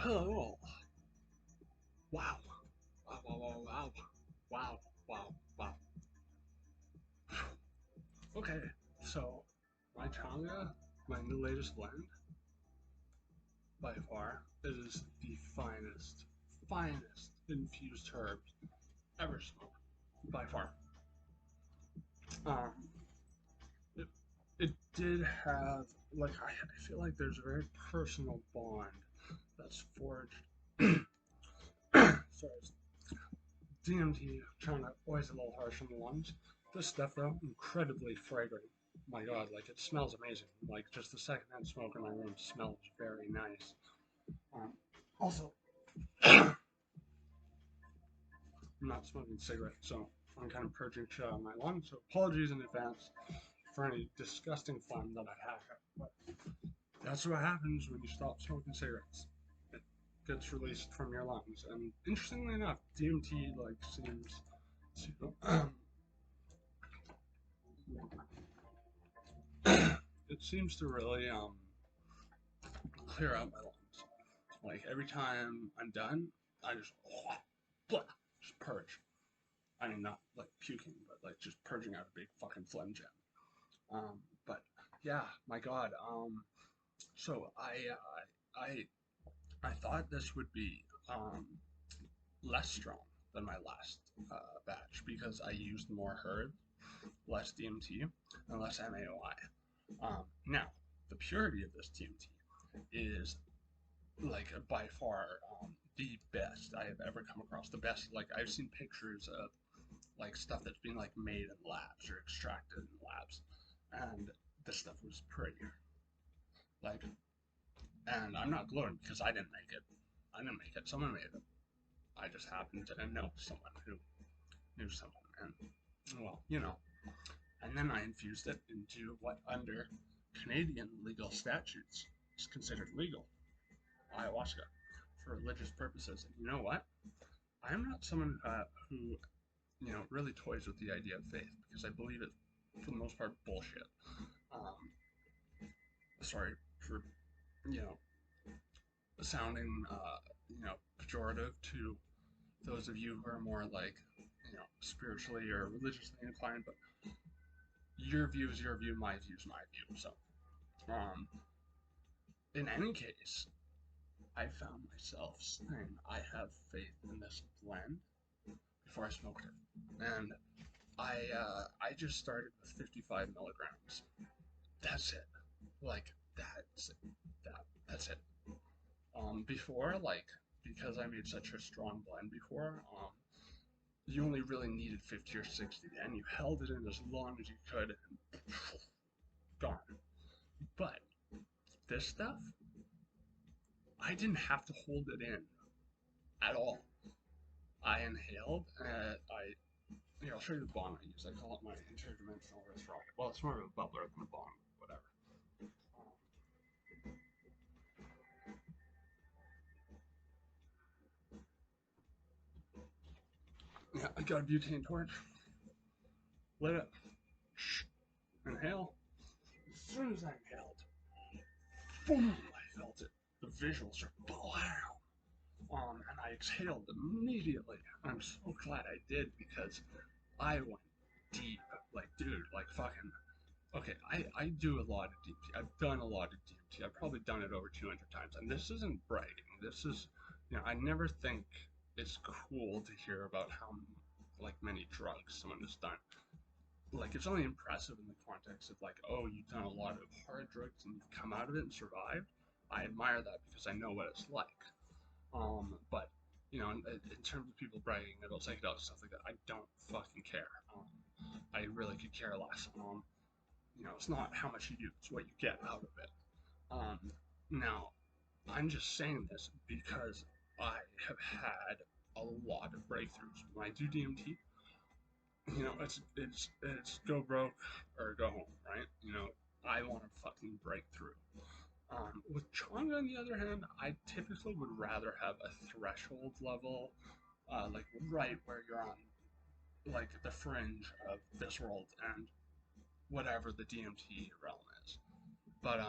Hello. Wow. Wow, wow, wow, wow. Wow, wow, wow. Okay, so my changa, my new latest blend, by far, is the finest infused herbs ever smoked. By far. Um, it, it did have, like, I feel like there's a very personal bond that's forged. Sorry, DMT, China, always a little harsh on the lungs. This stuff, though, incredibly fragrant. My God, like it smells amazing. Like just the secondhand smoke in my room smells very nice. Also, I'm not smoking cigarettes, so I'm kind of purging shit out of my lungs. So apologies in advance for any disgusting fun that I have. But that's what happens when you stop smoking cigarettes. It gets released from your lungs. And interestingly enough, DMT like seems to it seems to really clear out my lungs. Like every time I'm done, I just blah, just purge. I mean, not like puking, but like just purging out a big fucking phlegm jam. But yeah, my God. So I thought this would be less strong than my last batch because I used more herbs, less DMT, and less MAOI. Now, the purity of this DMT is like by far the best I have ever come across. The best, like I've seen pictures of like stuff that's been like made in labs or extracted in labs, and this stuff was prettier. Like, and I'm not gloating because I didn't make it. I didn't make it. Someone made it. I just happened to know someone who knew someone, and well, you know. And then I infused it into what under Canadian legal statutes is considered legal, ayahuasca, for religious purposes. And you know what? I am not someone who really toys with the idea of faith because I believe it, for the most part, bullshit. Um, Sorry for, you know, sounding, pejorative to those of you who are more like, spiritually or religiously inclined, but your view is your view, my view is my view. So, um, in any case, I found myself saying I have faith in this blend before I smoked it, and I just started with 55 milligrams. That's it. Like that's it. That's it. Before, like, because I made such a strong blend before, you only really needed 50 or 60, and you held it in as long as you could, and gone. But this stuff, I didn't have to hold it in at all. I inhaled, I'll show you the bong I use. I call it my interdimensional wrist rocket. Well, it's more of a bubbler than a bong, whatever. Yeah, I got a butane torch, lit it, inhale. As soon as I inhaled, boom, I felt it. The visuals are blam. And I exhaled immediately. I'm so glad I did because I went deep. Like, dude, like fucking. Okay, I do a lot of DMT. I've done a lot of DMT. I've probably done it over 200 times. And this isn't bragging. This is, I never think it's cool to hear about how like many drugs someone has done. Like it's only impressive in the context of like, oh, you've done a lot of hard drugs and you've come out of it and survived. I admire that because I know what it's like. But in terms of people bragging about psychedelic stuff like that, I don't fucking care. I really could care less. It's not how much you do; it's what you get out of it. Now, I'm just saying this because I have had a lot of breakthroughs. When I do DMT, it's go broke or go home, right? I want to fucking break through. With changa, on the other hand, I typically would rather have a threshold level, like right where you're on, like the fringe of this world and whatever the DMT realm is. But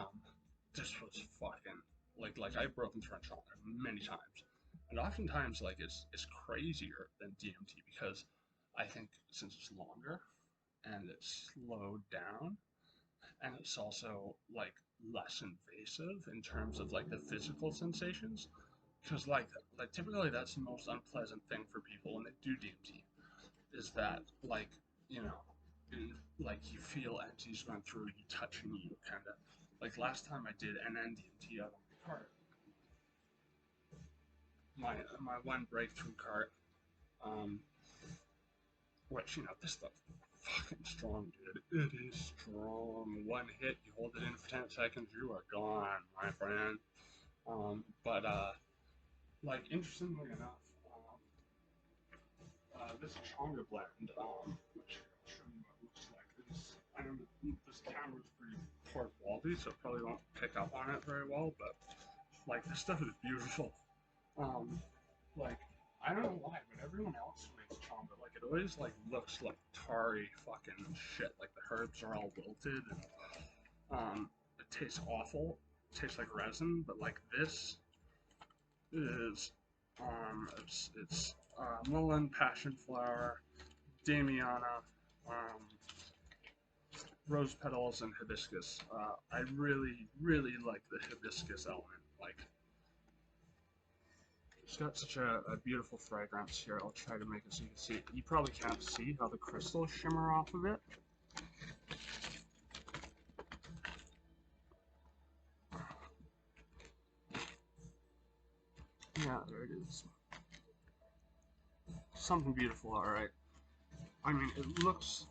this was fucking Like I've broken through on changa many times, and oftentimes like it's crazier than DMT because I think since it's longer and it's slowed down and it's also like less invasive in terms of like the physical sensations because like typically that's the most unpleasant thing for people when they do DMT is that like you know in, like you feel entities going through you touching you kind of like last time I did NN DMT out on my cart my one breakthrough cart um which this stuff fucking strong, dude. It is strong. One hit, you hold it in for 10 seconds, you are gone, my friend. But like interestingly enough, this changa blend, which I'll show you what it looks like. I don't know, this camera's pretty poor quality, so it probably won't pick up on it very well. But like this stuff is beautiful. Um, like I don't know why, but everyone else who makes changa, like it always like looks like tarry fucking shit. Like the herbs are all wilted and it tastes awful. It tastes like resin, but like this is it's mullein, passion flower, damiana, rose petals, and hibiscus. I really like the hibiscus element. Like it's got such a beautiful fragrance here. I'll try to make it so you can see it. You probably can't see how the crystals shimmer off of it. Yeah, there it is. Something beautiful, alright. I mean, it looks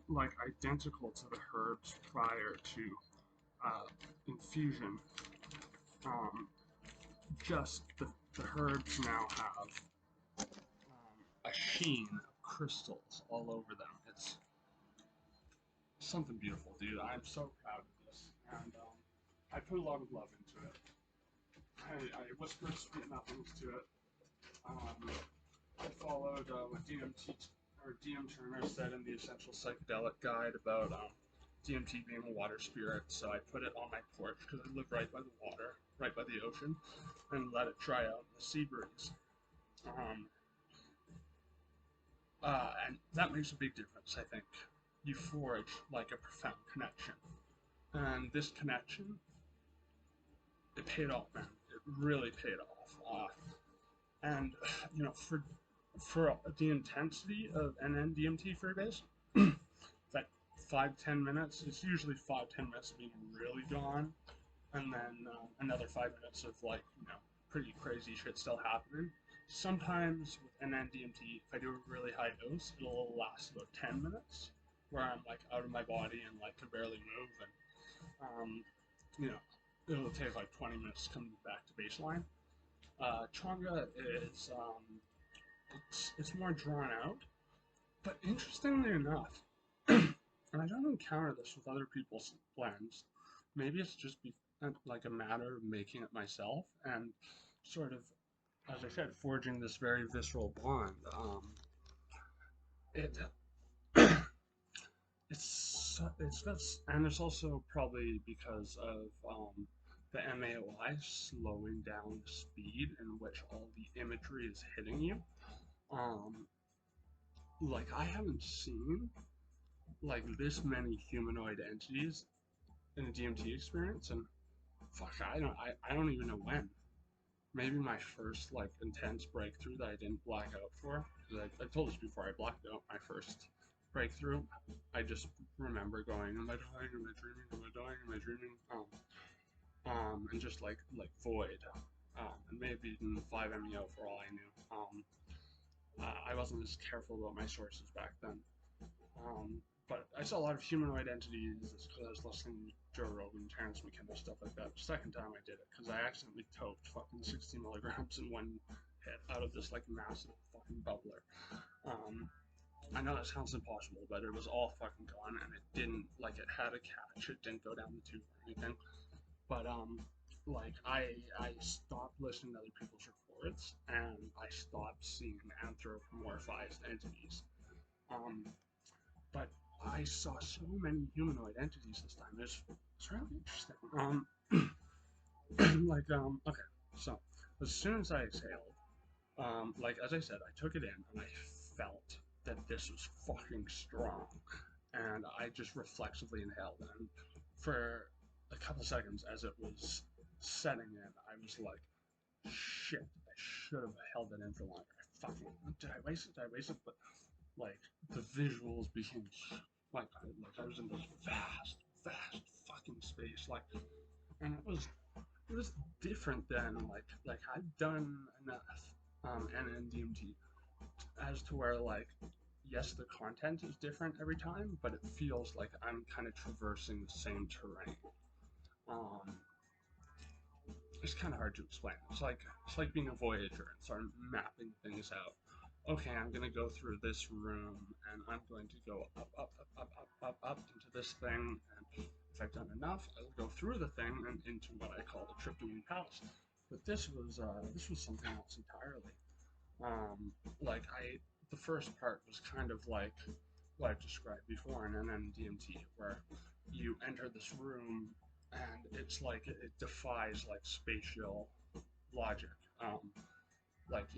like identical to the herbs prior to infusion. Just the herbs now have a sheen of crystals all over them. It's something beautiful, dude. I'm so proud of this, and I put a lot of love into it. I whispered sweet nothings to it. I followed what DMT or DM Turner said in the Essential Psychedelic Guide about DMT being a water spirit. So I put it on my porch because I live right by the water, right by the ocean, and let it dry out in the sea breeze. And that makes a big difference, I think. You forge like a profound connection, and this connection, it paid off, man. It really paid off. And for the intensity of NN DMT freebase, like 5-10 minutes. It's usually 5-10 minutes of being really gone, and then another 5 minutes of like pretty crazy shit still happening. Sometimes with NN DMT, if I do a really high dose, it'll last about 10 minutes, where I'm like out of my body and like can barely move, and you know it'll take like 20 minutes to come back to baseline. Changa is it's more drawn out, but interestingly enough, and I don't encounter this with other people's blends. Maybe it's just like a matter of making it myself and sort of, as I said, forging this very visceral bond. It it's that's and it's also probably because of the MAOI slowing down the speed in which all the imagery is hitting you. Um, like I haven't seen like this many humanoid entities in a DMT experience, and fuck, I don't even know when. Maybe my first like intense breakthrough that I didn't black out for. Because I told this before, I blacked out my first breakthrough. I just remember going, "Am I dying? Am I dreaming? Am I dying? Am I dreaming?" And just like void. And maybe even 5-MeO for all I knew. I wasn't as careful about my sources back then. But I saw a lot of humanoid entities because I was listening to Joe Rogan, Terrence McKenna, stuff like that. The second time I did it, because I accidentally toked fucking 60 milligrams in one hit out of this like massive fucking bubbler. I know that sounds impossible, but it was all fucking gone, and it didn't, like, it had a catch. It didn't go down the tube or anything. But like I stopped listening to other people's reports, and I stopped seeing anthropomorphized entities. But I saw so many humanoid entities this time. It's really interesting. Okay, so as soon as I exhaled, like as I said, I took it in and I felt that this was fucking strong, and I just reflexively inhaled, and for a couple seconds as it was setting in, I was like, shit, I should have held it in for longer. Did I waste it? Did I waste it? But like the visuals became like I was in this vast fucking space, like, and it was different than like I've done enough NN DMT as to where like yes the content is different every time, but it feels like I'm kind of traversing the same terrain. Um, it's kind of hard to explain. It's like being a voyager and start mapping things out. Okay, I'm gonna go through this room and I'm going to go up into this thing, and if I've done enough, I'll go through the thing and into what I call the Tryptamine Palace. But this was something else entirely. Like the first part was kind of like what I've described before in NN DMT, where you enter this room and it's like it defies like spatial logic. Like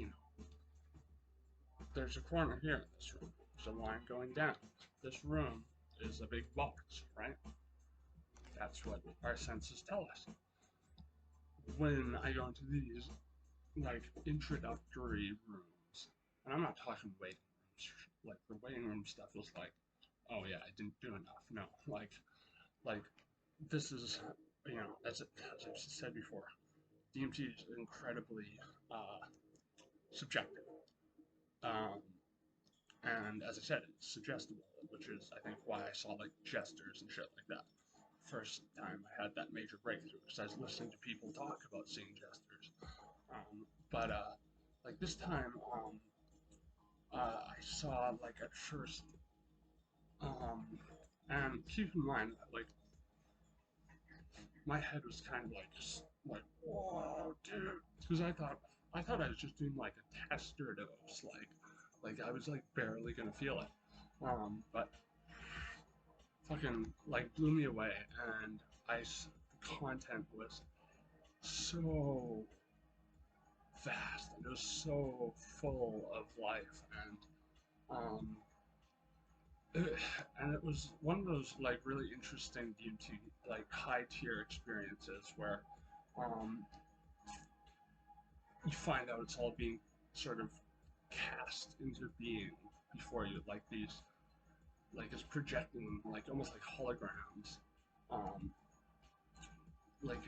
there's a corner here in this room. There's a line going down. This room is a big box, right? That's what our senses tell us. When I go into these like introductory rooms, and I'm not talking waiting rooms. Like the waiting room stuff was like, oh yeah, I didn't do enough. No, like this is as I've said before, DMT is incredibly uh, subjective. Um, and as I said, it's suggestible, which is I think why I saw like gestures and shit like that. First time I had that major breakthrough because I was listening to people talk about seeing gestures. But like this time, I saw like at first, um, and keep in mind like my head was kind of like just like whoa, dude, because I thought I was just doing like a tester dose, like I was like barely gonna feel it, but fucking like blew me away, and the content was so vast and it was so full of life, um, and it was one of those like really interesting DMT like high tier experiences where um, you find out it's all being sort of cast into being before you, like these like it's projecting like almost like holograms. Um, like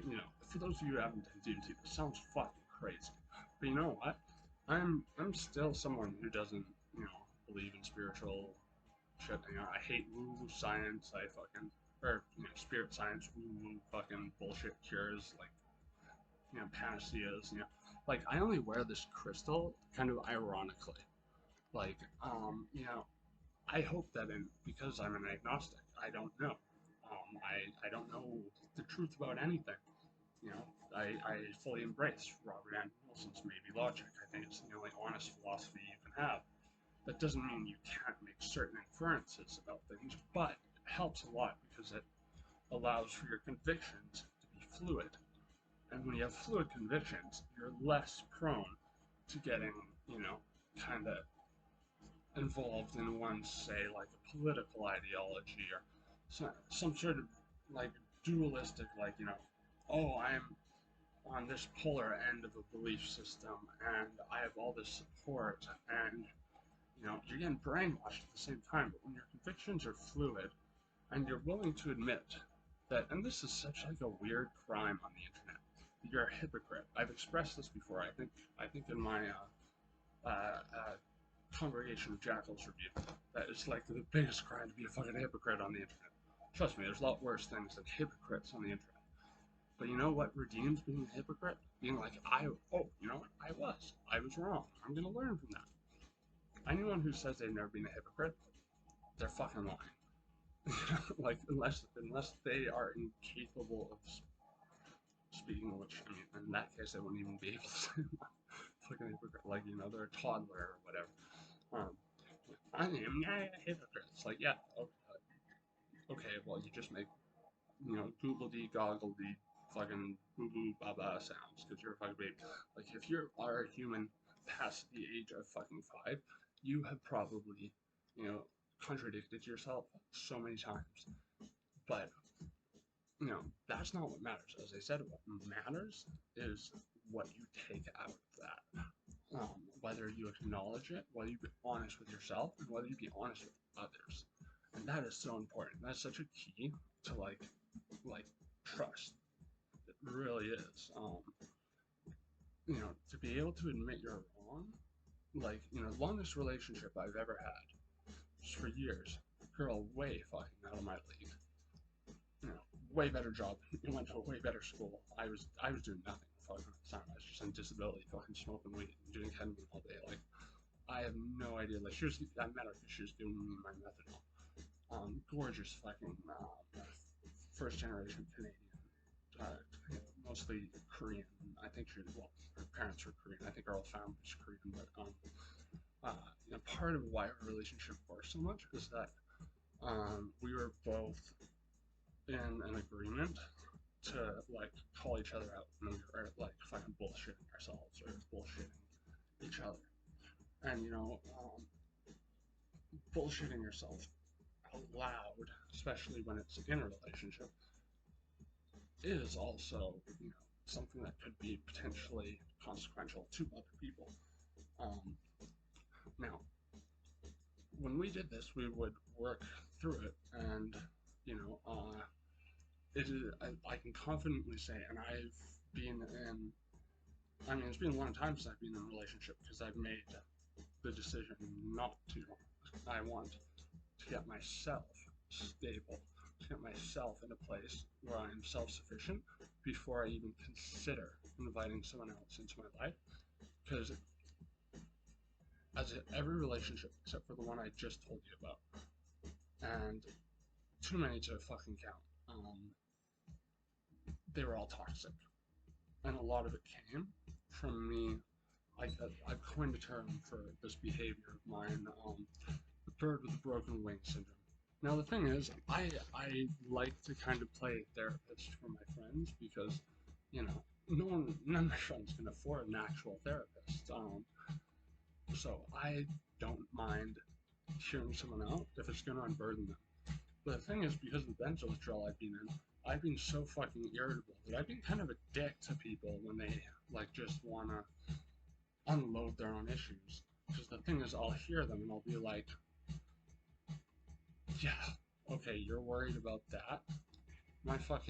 for those of you who haven't done DMT, this sounds fucking crazy, but you know what? I'm still someone who doesn't believe in spiritual shit. I hate woo woo science. I fucking or spirit science, woo woo fucking bullshit cures, like panaceas. Like I only wear this crystal kind of ironically. Like I hope that because I'm an agnostic, I don't know. I don't know the truth about anything. I fully embrace Robert Anton Wilson's maybe logic. I think it's the only honest philosophy you can have. That doesn't mean you can't make certain inferences about things, but it helps a lot because it allows for your convictions to be fluid. And when you have fluid convictions, you're less prone to getting, kind of involved in one, say, like a political ideology or some sort of like dualistic, like, oh, I'm on this polar end of a belief system and I have all this support and you're getting brainwashed at the same time. But when your convictions are fluid and you're willing to admit that, and this is such like a weird crime on the internet, you're a hypocrite. I've expressed this before. I think in my Congregation of Jackals review that it's like the biggest crime to be a fucking hypocrite on the internet. Trust me, there's a lot worse things than hypocrites on the internet. But you know what redeems being a hypocrite? Being like, you know what? I was wrong. I'm gonna learn from that. Anyone who says they've never been a hypocrite, they're fucking lying. Like unless they are incapable of speaking, which I mean, in that case, they wouldn't even be able to say fucking hypocrite. Like they're a toddler or whatever. Um, I am not a hypocrite. It's like, yeah, okay, well, you just make, googly goggledy fucking boo boo baba sounds because you're a fucking baby. Like if you are a human past the age of fucking 5, you have probably, you know, contradicted yourself so many times. But you know, that's not what matters. As I said, what matters is what you take out of that. Whether you acknowledge it, whether you be honest with yourself, and whether you be honest with others. And that is so important. That's such a key to like trust. It really is. You know, to be able to admit you're wrong. Like, you know, longest relationship I've ever had was for years. Girl, way fucking out of my league. You know, way better job. You went to a way better school. I was doing nothing fucking at the time. I was just on disability, fucking smoking weed and doing ketamine all day. Like, I have no idea. Like, I met her because she was giving me my methadone. Gorgeous fucking first generation Canadian, mostly Korean. I think her parents were Korean. I think her whole family was Korean. But you know, part of why our relationship worked so much is that we were both in an agreement to like call each other out when we were like fucking bullshitting ourselves or bullshitting each other. And you know, bullshitting yourself out loud, especially when it's in a relationship, is also, you know, something that could be potentially consequential to other people. Now, when we did this, we would work through it, and you know, it is. I can confidently say, and I've been in. I mean, it's been a long time since I've been in a relationship because I've made the decision not to. I want to get myself stable, to get myself in a place where I'm self-sufficient before I even consider inviting someone else into my life. Because as in every relationship except for the one I just told you about, and too many to fucking count, they were all toxic, and a lot of it came from me. I've coined a term for this behavior of mine, the bird with the broken wing syndrome. Now the thing is, I like to kind of play therapist for my friends because, you know, none of my friends can afford an actual therapist. So I don't mind hearing someone out if it's going to unburden them. But the thing is, because of the benzo withdrawal I've been in, I've been so fucking irritable that I've been kind of a dick to people when they like just want to unload their own issues. Because the thing is, I'll hear them and I'll be like, yeah, okay, you're worried about that. My cat,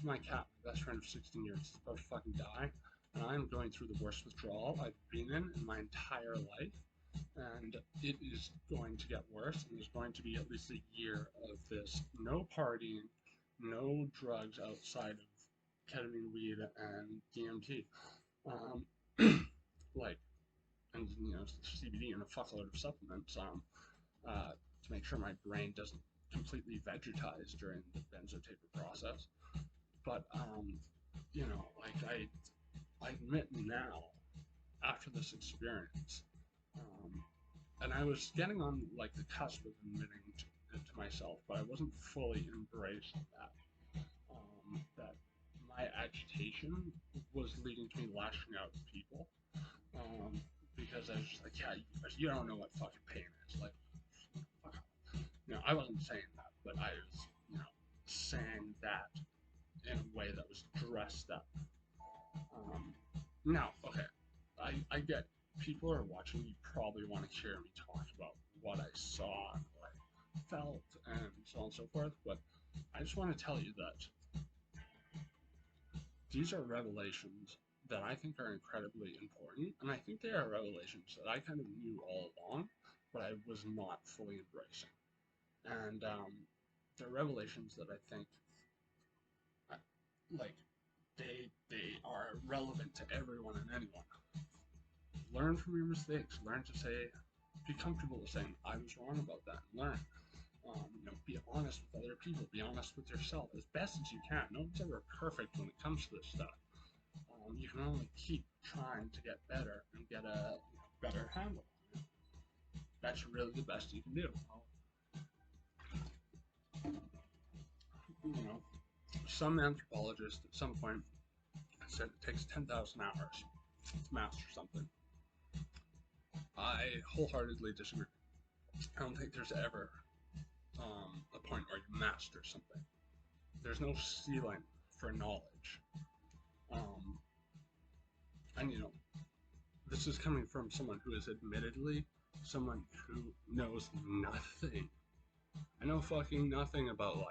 my best friend of 16 years, is about to fucking die, and I'm going through the worst withdrawal I've been in my entire life, and it is going to get worse, and there's going to be at least a year of this no partying, no drugs outside of ketamine, weed, and DMT, like, and you know, CBD and a fuckload of supplements, to make sure my brain doesn't completely vegetize during the benzotaper process. But you know, like I admit now, after this experience, and I was getting on like the cusp of admitting it to myself, but I wasn't fully embracing that my agitation was leading to me lashing out at people, because I was just like, yeah, you don't know what fucking pain is. Like, fuck off. You know, I wasn't saying that, but I was, you know, saying that in a way that was dressed up. Now, okay, I get people are watching. You probably want to hear me talk about what I saw and what I felt and so on and so forth, but I just want to tell you that these are revelations that I think are incredibly important, and I think they are revelations that I kind of knew all along, but I was not fully embracing. And they're revelations that I think, like, they are relevant to everyone and anyone. Learn from your mistakes. Learn to say, be comfortable with saying, I was wrong about that. Learn. You know, be honest with other people. Be honest with yourself as best as you can. No one's ever perfect when it comes to this stuff. You can only keep trying to get better and get a better handle on it. That's really the best you can do. You know, Some anthropologist at some point said it takes 10,000 hours to master something. I wholeheartedly disagree. I don't think there's ever a point where you master something. There's no ceiling for knowledge. Um, and this is coming from someone who is admittedly someone who knows nothing. I know fucking nothing about life.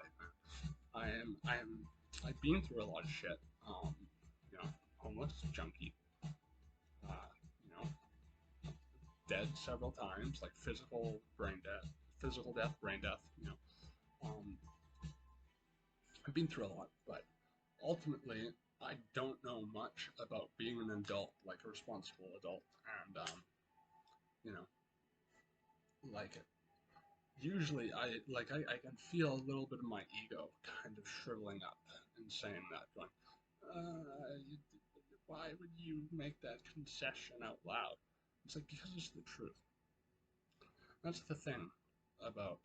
I've been through a lot of shit. You know, homeless, junkie, you know, dead several times, like physical death, brain death. I've been through a lot, but ultimately, I don't know much about being an adult, like a responsible adult, and you know, like usually I can feel a little bit of my ego kind of shriveling up and saying that, going, uh, why would you make that concession out loud? It's like, because it's the truth. That's the thing about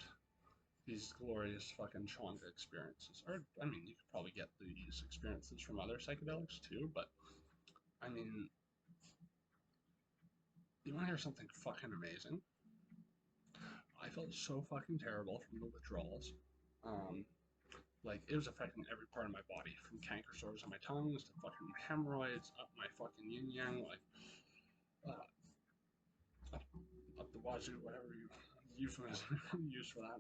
these glorious fucking changa experiences. Or, I mean, you could probably get these experiences from other psychedelics too, but I mean, you want to hear something fucking amazing? I felt so fucking terrible from the withdrawals. Um, like, it was affecting every part of my body, from canker sores on my tongues to fucking hemorrhoids up my fucking yin yang, like, uh, up the wazoo, whatever you euphemism use for that.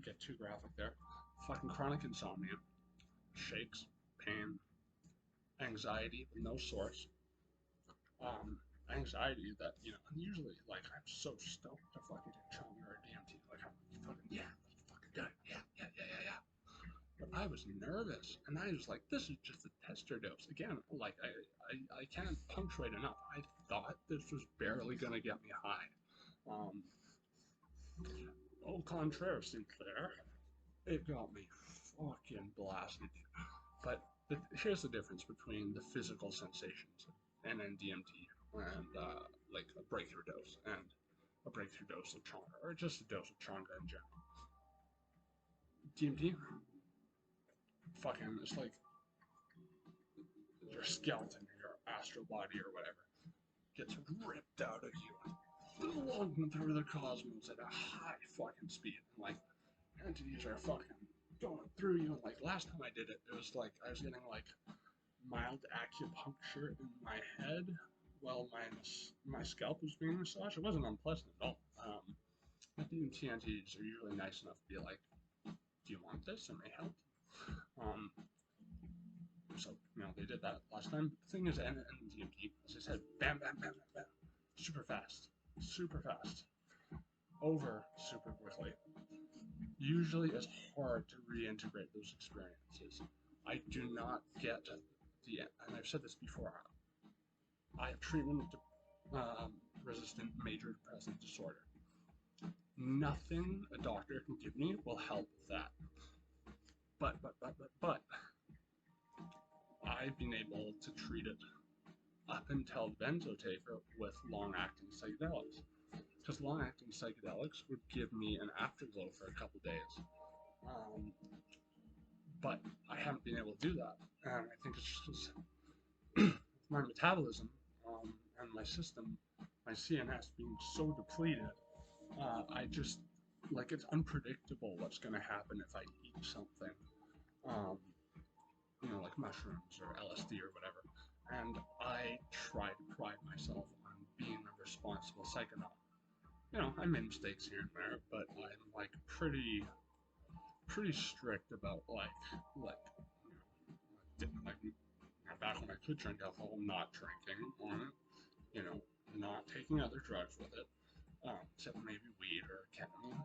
Get too graphic there. Fucking chronic insomnia, shakes, pain, anxiety with no source. Anxiety that, usually, like, I'm so stoked to fucking do changa or DMT. Like, I'm fucking, yeah, let's fucking do it. Yeah, yeah, yeah, yeah, yeah. But I was nervous, and I was like, this is just a tester dose. Again, like, I can't punctuate enough. I thought this was barely going to get me high. Au contraire, Sinclair. It got me fucking blasted. But here's the difference between the physical sensations of NN DMT and like a breakthrough dose and a breakthrough dose of changa, or just a dose of changa in general. DMT, fucking, it's like your skeleton, your astral body, or whatever, gets ripped out of you and flung through the cosmos at a high fucking speed. And like, entities are fucking going through you. And like, last time I did it, it was like I was getting like mild acupuncture in my head while my scalp was being massaged. It wasn't unpleasant at all. DMT entities are usually nice enough to be like, do you want this? It may help. So, they did that last time. The thing is, NN DMT, as I said, bam, bam, bam, bam, bam. Super fast. Super fast. Over super quickly. Usually it's hard to reintegrate those experiences. I do not get and I've said this before, I have treatment resistant major depressive disorder. Nothing a doctor can give me will help with that. But I've been able to treat it up until benzotaper with long-acting psychedelics. Because long-acting psychedelics would give me an afterglow for a couple days. But I haven't been able to do that. And I think it's just my metabolism and my system, my CNS being so depleted, I just, like, it's unpredictable what's going to happen if I eat something, like mushrooms or LSD or whatever. And I try to pride myself on being a responsible psychonaut. I made mistakes here and there, but I'm like pretty strict about like back when I could drink alcohol, not drinking on it, not taking other drugs with it, except maybe weed or ketamine,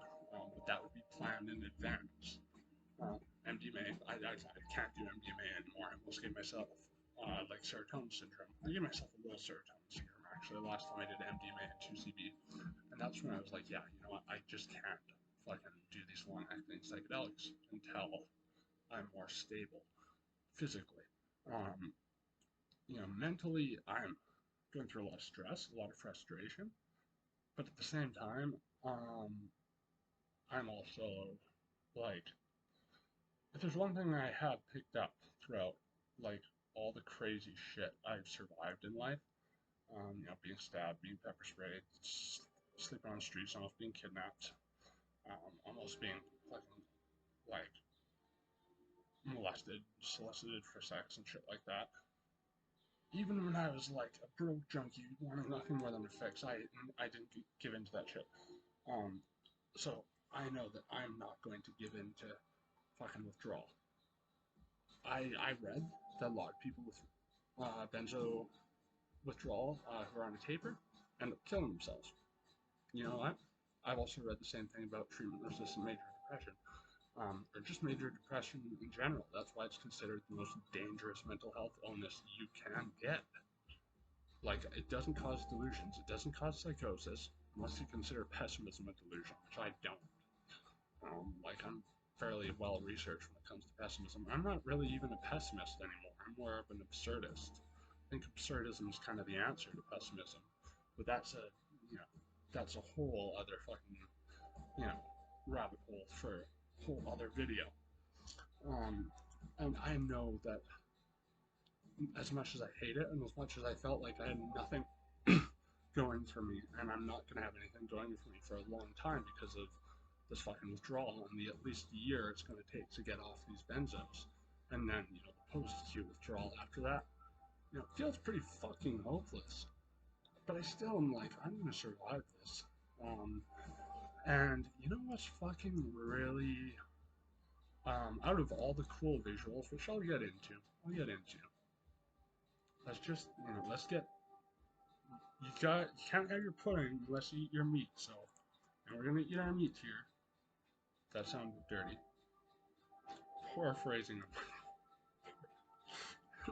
but that would be planned in advance. MDMA, I can't do MDMA anymore. I almost gave myself like serotonin syndrome. I gave myself a little serotonin syndrome actually last time I did MDMA and 2CB, and that's when I was like, yeah, you know what, I just can't fucking do these long-acting psychedelics until I'm more stable physically. Mentally, I'm going through a lot of stress, a lot of frustration, but at the same time, I'm also like if there's one thing I have picked up throughout, like, all the crazy shit I've survived in life, you know, being stabbed, being pepper sprayed, sleeping on the streets, almost being kidnapped, almost being fucking, like, molested, solicited for sex and shit like that. Even when I was like a broke junkie wanting nothing more than a fix, I didn't give in to that shit. Um, so I know that I'm not going to give in to fucking withdrawal. I read that a lot of people with benzo withdrawal who are on a taper end up killing themselves. You know what? I've also read the same thing about treatment-resistant major depression, or just major depression in general. That's why it's considered the most dangerous mental health illness you can get. Like, it doesn't cause delusions, it doesn't cause psychosis, unless you consider pessimism a delusion, which I don't. Like, I'm fairly well researched when it comes to pessimism. I'm not really even a pessimist anymore. I'm more of an absurdist. I think absurdism is kind of the answer to pessimism, but that's a, you know, that's a whole other fucking, you know, rabbit hole for a whole other video. And I know that as much as I hate it, and as much as I felt like I had nothing going for me, and I'm not going to have anything going for me for a long time because of this fucking withdrawal and the at least year it's going to take to get off these benzos, and then, you know, the post-acute withdrawal after that, you know, it feels pretty fucking hopeless. But I still am like, I'm going to survive this. And you know what's fucking really, out of all the cool visuals, which I'll get into. Let's just, you know, let's get, you can't have your pudding unless you eat your meat, so, and we're gonna eat our meat here. That sounded dirty. Paraphrasing them.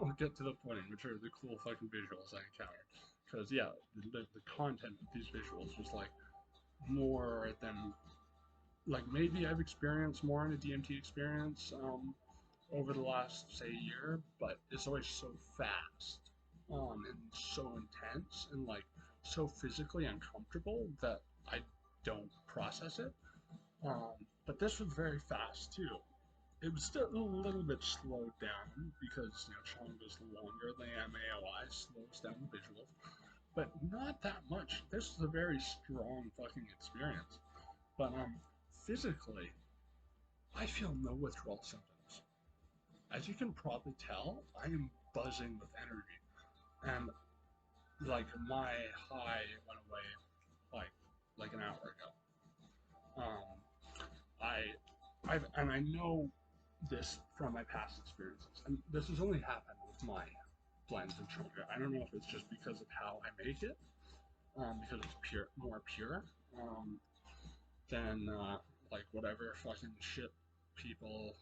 We'll get to the pudding, which are the cool fucking visuals I encountered. Because, yeah, the content of these visuals was, like, more than, like, maybe I've experienced more in a DMT experience, over the last, say, year, but it's always so fast, and so intense, and, like, so physically uncomfortable that I don't process it. But this was very fast, too. It was still a little bit slowed down because, you know, changa's longer than MAOI, slows down the visuals, but not that much. This is a very strong fucking experience. But physically, I feel no withdrawal symptoms. As you can probably tell, I am buzzing with energy, and like my high went away like an hour ago. And I know this from my past experiences, and this has only happened with my blends of changa. I don't know if it's just because of how I make it, because it's more pure, than like whatever fucking shit people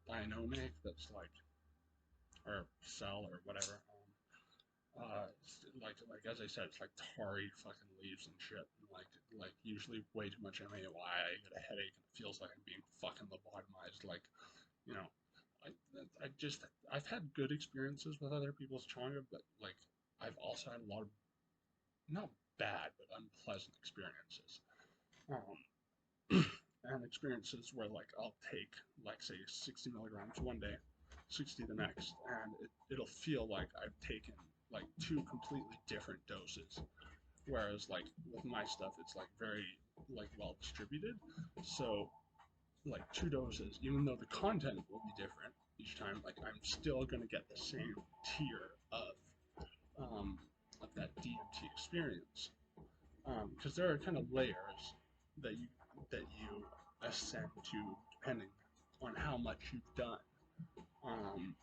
I know make that's like, or sell or whatever. Like as I said, it's like tarry fucking leaves and shit. And like usually way too much MAOI. I get a headache and it feels like I'm being fucking lobotomized. Like, you know, I've had good experiences with other people's changa, but like I've also had a lot of not bad but unpleasant experiences. And experiences where like I'll take like say 60 milligrams one day, 60 the next, and it'll feel like I've taken like two completely different doses. Whereas like with my stuff, it's like very like well distributed. So like two doses, even though the content will be different each time, like I'm still gonna get the same tier of that DMT experience. Because there are kind of layers that you ascend to depending on how much you've done. Um,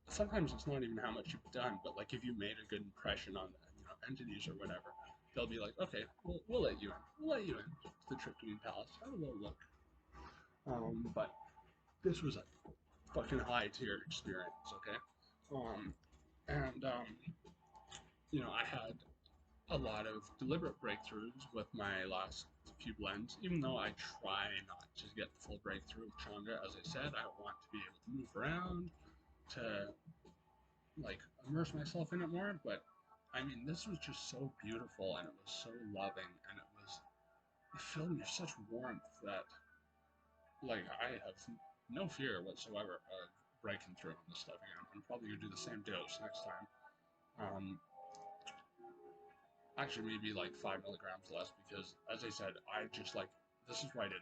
Sometimes it's not even how much you've done, but like if you made a good impression on the, you know, entities or whatever, they'll be like, okay, we'll let you in. We'll let you in to the Tryptamine Palace. Have a little look. But this was a fucking high tier experience, okay? And you know, I had a lot of deliberate breakthroughs with my last few blends, even though I try not to get the full breakthrough of changa. As I said, I want to be able to move around, to like immerse myself in it more, but I mean, this was just so beautiful, and it was so loving, and it filled me with such warmth that like I have no fear whatsoever of breaking through on this stuff again. I'm probably gonna do the same dose next time. Actually, maybe like 5 milligrams less because, as I said, I just like this is what I did.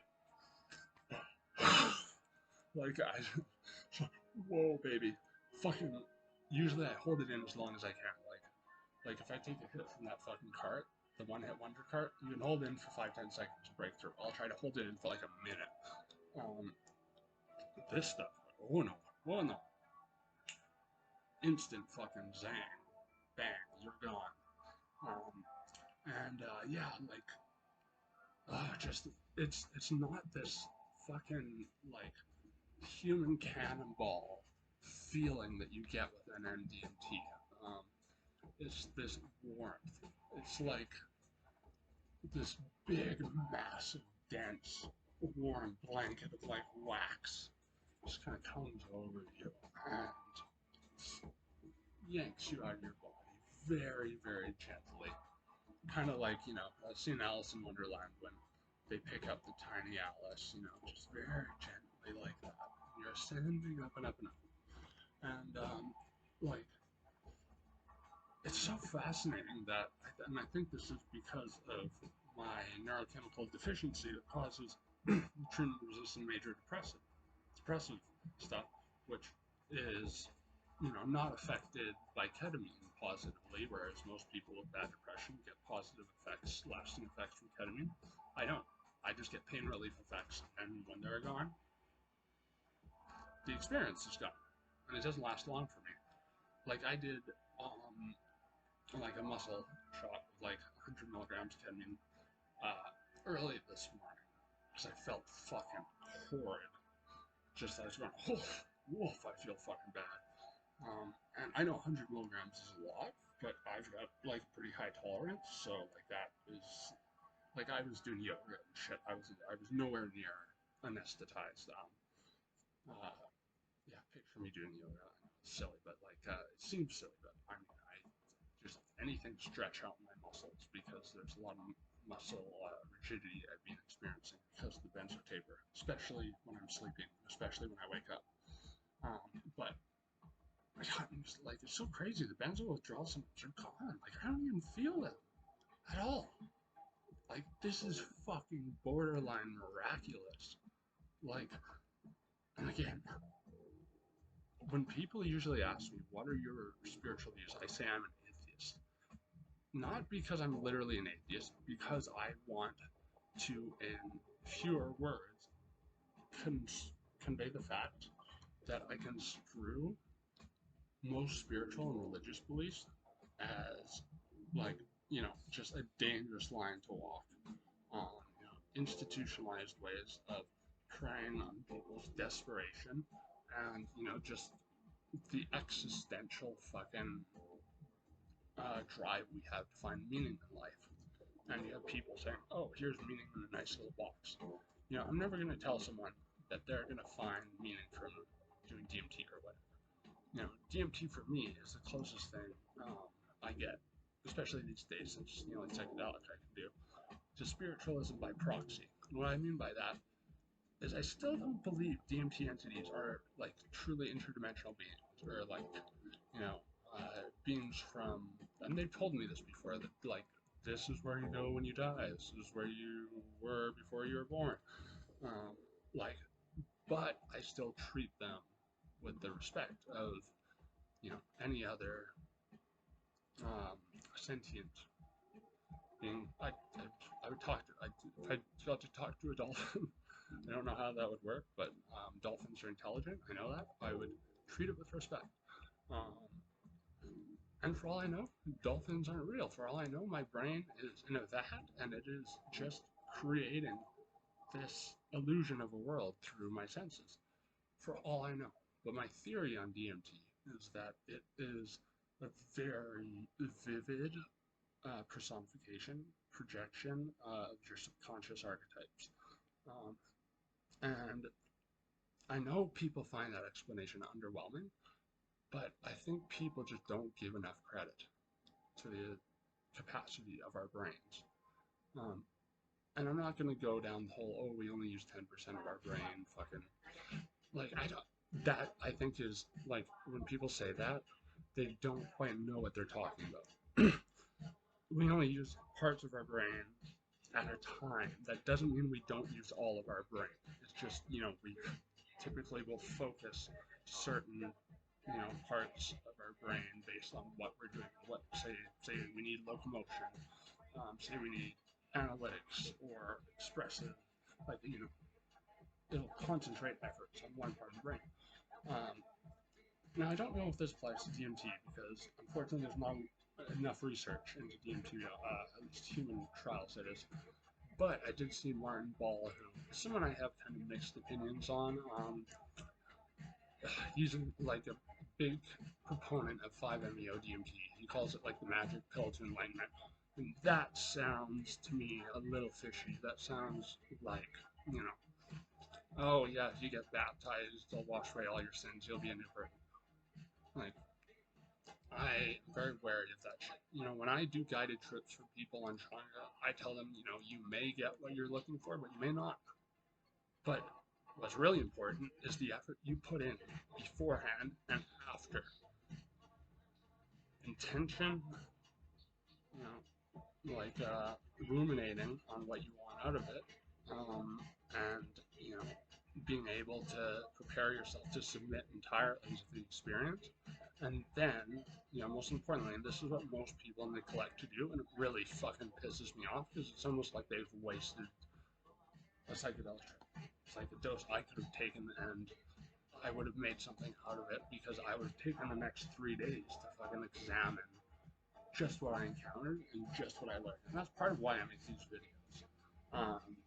Like whoa, baby, fucking. Usually, I hold it in as long as I can. Like if I take a hit from that fucking cart, the one hit wonder cart, you can hold in for 5-10 seconds to break through. I'll try to hold it in for like a minute. This stuff, oh no, instant fucking zang, bang, you're gone. Yeah, like, just it's not this fucking like human cannonball feeling that you get with NN DMT. It's this warmth. It's like this big, massive, dense, warm blanket of like wax just kind of comes over you and yanks you out of your body very, very gently. Kind of like, I've seen Alice in Wonderland when they pick up the tiny Alice, just very gently like that. And you're ascending up and up and up. And, like, it's so fascinating that, and I think this is because of my neurochemical deficiency that causes treatment-resistant major depressive stuff, which is, not affected by ketamine positively, whereas most people with bad depression get positive effects, lasting effects from ketamine. I don't. I just get pain relief effects, and when they're gone, the experience is gone, and it doesn't last long for me. Like I did, like a muscle shot with like 100 milligrams of ketamine early this morning because I felt fucking horrid. Just I was going, woof, I feel fucking bad. And I know 100 milligrams is a lot, but I've got like pretty high tolerance, so like that is like I was doing yoga and shit. I was nowhere near anesthetized. Yeah, picture me doing yoga. I know it's silly, but like it seems silly, but I mean I just anything to stretch out my muscles because there's a lot of muscle rigidity I've been experiencing because of the benzo taper, especially when I'm sleeping, especially when I wake up. But I'm just like, it's so crazy. The benzo withdrawal symptoms are gone. Like, I don't even feel it at all. Like, this is fucking borderline miraculous. Like, and again, when people usually ask me, what are your spiritual views? I say I'm an atheist. Not because I'm literally an atheist, because I want to, in fewer words, convey the fact that I construe most spiritual and religious beliefs as like just a dangerous line to walk on, institutionalized ways of preying on people's desperation and just the existential fucking drive we have to find meaning in life. And you have people saying, oh, here's meaning in a nice little box. I'm never going to tell someone that they're going to find meaning from doing DMT or whatever. DMT for me is the closest thing I get, especially these days, since it's the only psychedelic I can do, to spiritualism by proxy. And what I mean by that is I still don't believe DMT entities are like truly interdimensional beings, or like, beings from, and they've told me this before, that like, this is where you go when you die, this is where you were before you were born. Like, but I still treat them with the respect of any other sentient being. I would talk to, if I got to talk to a dolphin, I don't know how that would work, but dolphins are intelligent, I know that. I would treat it with respect. And for all I know, dolphins aren't real. For all I know, my brain is in a vat and it is just creating this illusion of a world through my senses. For all I know. But my theory on DMT is that it is a very vivid personification, projection of your subconscious archetypes. And I know people find that explanation underwhelming, but I think people just don't give enough credit to the capacity of our brains. And I'm not going to go down the whole, oh, we only use 10% of our brain fucking like I don't. That I think is like when people say that, they don't quite know what they're talking about. We only use parts of our brain at a time. That doesn't mean we don't use all of our brain. It's just, we typically will focus certain, parts of our brain based on what we're doing. What say we need locomotion, say we need analytics or expressive, like it'll concentrate efforts on one part of the brain. Um, Now I don't know if this applies to DMT because unfortunately there's not enough research into DMT, at least human trials it is. But I did see Martin Ball, who is someone I have kind of mixed opinions on. He's like a big proponent of 5-MeO DMT. He calls it like the magic pill to enlightenment. And that sounds to me a little fishy. That sounds like, oh yeah, if you get baptized, they'll wash away all your sins. You'll be a new person. Like, I am very wary of that shit. When I do guided trips for people on changa, I tell them, you may get what you're looking for, but you may not. But what's really important is the effort you put in beforehand and after. Intention, you like ruminating on what you want out of it, and being able to prepare yourself to submit entirely to the experience, and then most importantly, and this is what most people neglect to do, and it really fucking pisses me off because it's almost like they've wasted a psychedelic trip. It's like a dose I could have taken and I would have made something out of it because I would have taken the next 3 days to fucking examine just what I encountered and just what I learned. And that's part of why I make these videos. Um,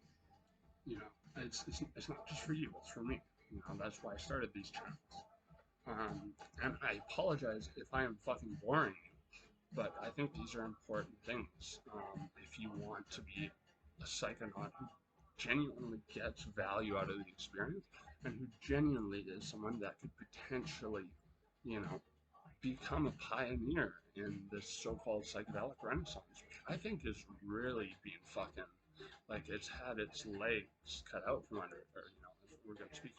you know, it's not just for you, it's for me. That's why I started these channels. And I apologize if I am fucking boring you, but I think these are important things. If you want to be a psychonaut who genuinely gets value out of the experience and who genuinely is someone that could potentially, become a pioneer in this so-called psychedelic renaissance, which I think is really being fucking, like, it's had its legs cut out from under it, or, if we're going to speak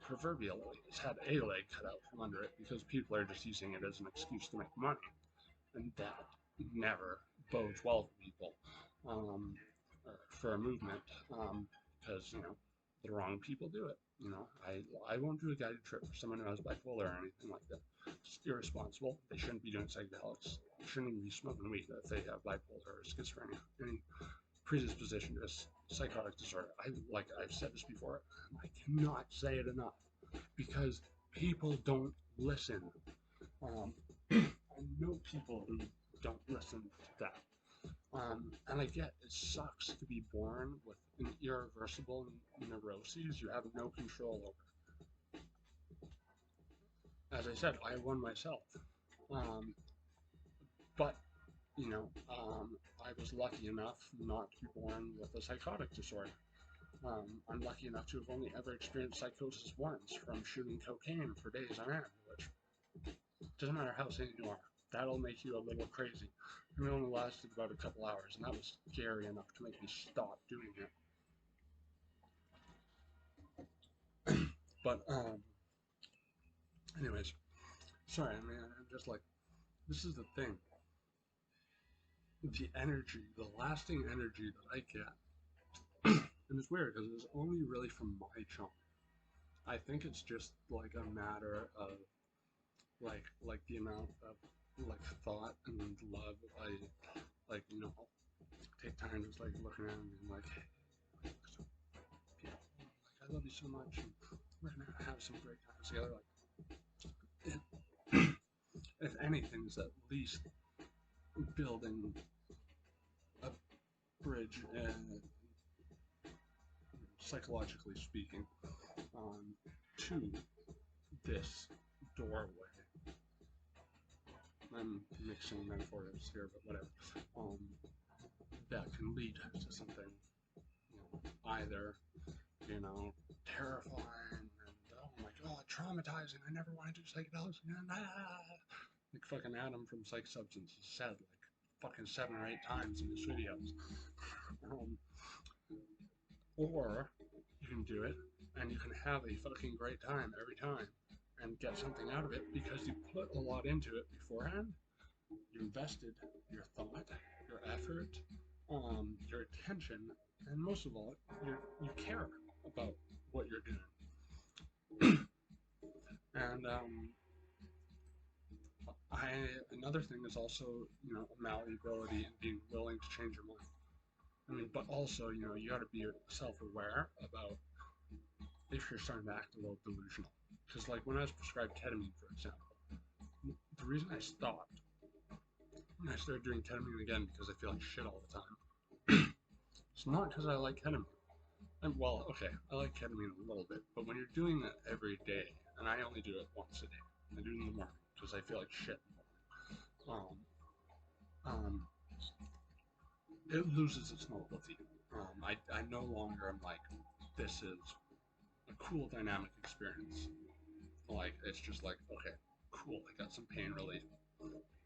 proverbially, it's had a leg cut out from under it because people are just using it as an excuse to make money, and that never bodes well for people, for a movement, because, the wrong people do it. I won't do a guided trip for someone who has bipolar or anything like that. It's irresponsible. They shouldn't be doing psychedelics. They shouldn't even be smoking weed if they have bipolar or schizophrenia. Any predisposition to a psychotic disorder. I've said this before, I cannot say it enough because people don't listen. I know people who don't listen to that. And I get it sucks to be born with an irreversible neuroses you have no control over. As I said, I have one myself. But, I was lucky enough not to be born with a psychotic disorder. I'm lucky enough to have only ever experienced psychosis once from shooting cocaine for days on end, which doesn't matter how sane you are. That'll make you a little crazy. And it only lasted about a couple hours, and that was scary enough to make me stop doing it. But, anyways, sorry, man, I'm just like, this is the thing. The energy, the lasting energy that I get, and it's weird because it's only really from my chunk. I think it's just like a matter of like the amount of like thought and love I take time just like looking around and like, hey, so beautiful. Like I love you so much and we're gonna have some great times together. Like if anything is at least building a bridge and psychologically speaking, to this doorway. I'm mixing metaphors here, but whatever. That can lead to something, either, terrifying and oh my god, traumatizing. I never want to do psychedelics again. Like fucking Adam from Psych Substance has said like fucking 7 or 8 times in his videos. Or you can do it and you can have a fucking great time every time and get something out of it because you put a lot into it beforehand. You invested your thought, your effort, your attention, and most of all, you care about what you're doing. And another thing is also, malleability and being willing to change your mind. I mean, but also, you got to be self-aware about if you're starting to act a little delusional. Because, like, when I was prescribed ketamine, for example, the reason I stopped, and I started doing ketamine again because I feel like shit all the time, it's not because I like ketamine. Well, okay, I like ketamine a little bit, but when you're doing it every day, and I only do it once a day, I do it in the morning because I feel like shit. Um, it loses its novelty. I no longer am like, this is a cool dynamic experience. Like, it's just like, okay, cool, I got some pain relief.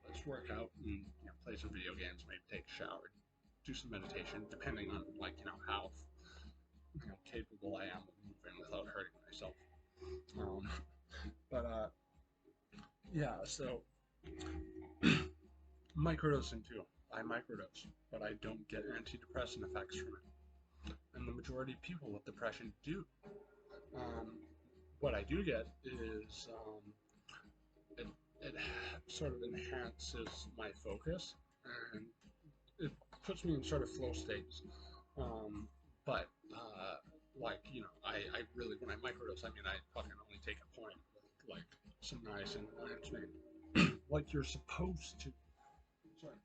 Let's work out and play some video games, maybe take a shower, do some meditation, depending on how capable I am of moving without hurting myself. Yeah, so microdosing too. I microdose, but I don't get antidepressant effects from it. And the majority of people with depression do. What I do get is it sort of enhances my focus and it puts me in sort of flow states. But I really, when I microdose, I mean, I fucking only take a point with like some nice and enhancement, like you're supposed to. Sorry.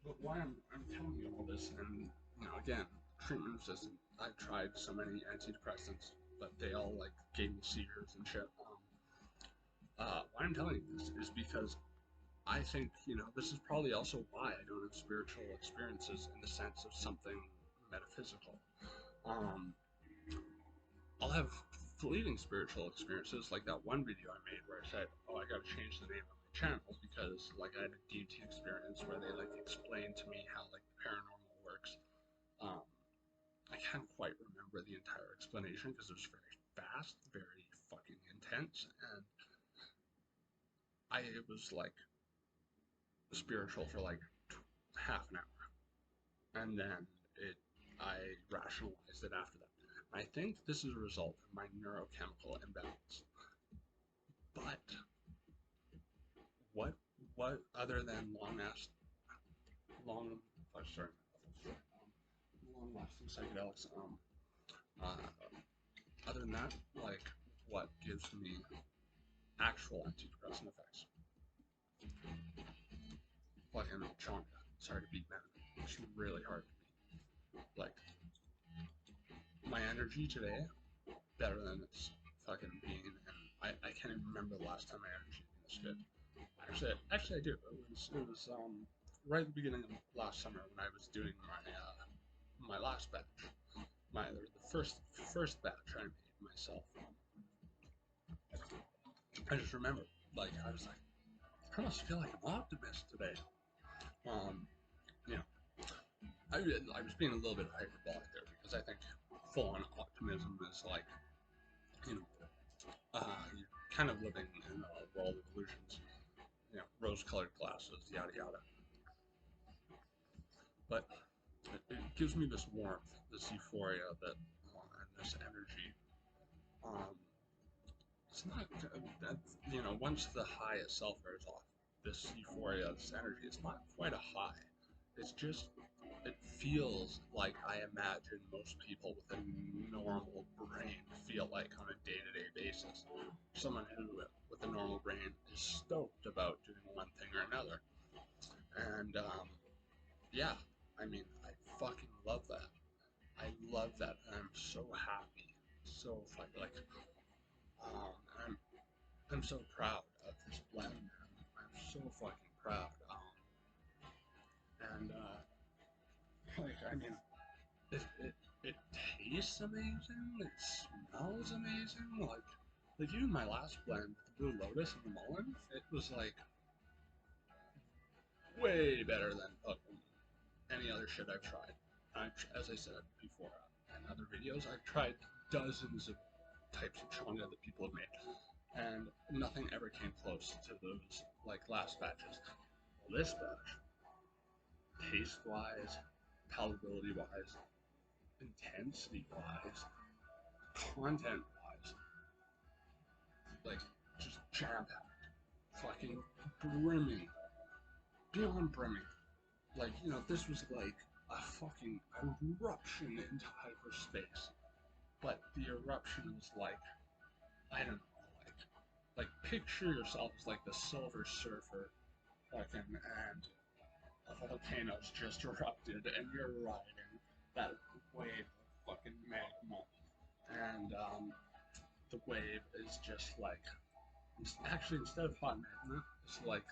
But why I'm telling you all this, and again, treatment resistant. I've tried so many antidepressants, but they all like gave me seizures and shit. Why I'm telling you this is because I think this is probably also why I don't have spiritual experiences in the sense of something metaphysical. I'll have fleeting spiritual experiences, like that one video I made where I said, "Oh, I got to change the name of my channel because like I had a DMT experience where they like explained to me how like the paranormal works." I can't quite remember the entire explanation because it was very fast, very fucking intense, and it was like spiritual for like half an hour, and then I rationalized it after that. I think this is a result of my neurochemical imbalance. But what other than long lasting psychedelics, other than that, like what gives me actual antidepressant effects? Fucking changa. Sorry to beat man. It's really hard to beat. Like my energy today, better than it's fucking being, and I can't even remember the last time my energy was this good. Actually, I do. It was right at the beginning of last summer when I was doing my last batch, the first batch I made myself. I just remember, like, I was like, I almost feel like an optimist today. I was being a little bit hyperbolic there because I think full-on optimism is like, you're kind of living in a world of illusions. Rose-colored glasses, yada yada. But it gives me this warmth, this euphoria, and this energy. It's not that once the high itself wears off, this euphoria, this energy, it's not quite a high. It's just it feels like I imagine most people with a normal brain feel like on a day-to-day basis. Someone who, with a normal brain, is stoked about doing one thing or another. And yeah, I mean, I fucking love that. I love that, and I'm so happy, so like, I'm so proud of this blend. I'm so fucking proud. And like, I mean, it tastes amazing. It smells amazing. Like even my last blend, the Blue Lotus and the Mullen, it was like way better than fucking any other shit I've tried. As I said before in other videos, I've tried dozens of types of changa that people have made, and nothing ever came close to those like last batches. Well, this batch, taste-wise, palatability-wise, intensity-wise, content-wise, like just jam-packed, fucking brimming, beyond brimming. Like, you know, this was like a fucking eruption into hyperspace. But the eruption was like, I don't know, like picture yourself as like the Silver Surfer fucking, and a volcano's just erupted and you're riding that wave of fucking magma. And the wave is just like, actually instead of hot magma, it's like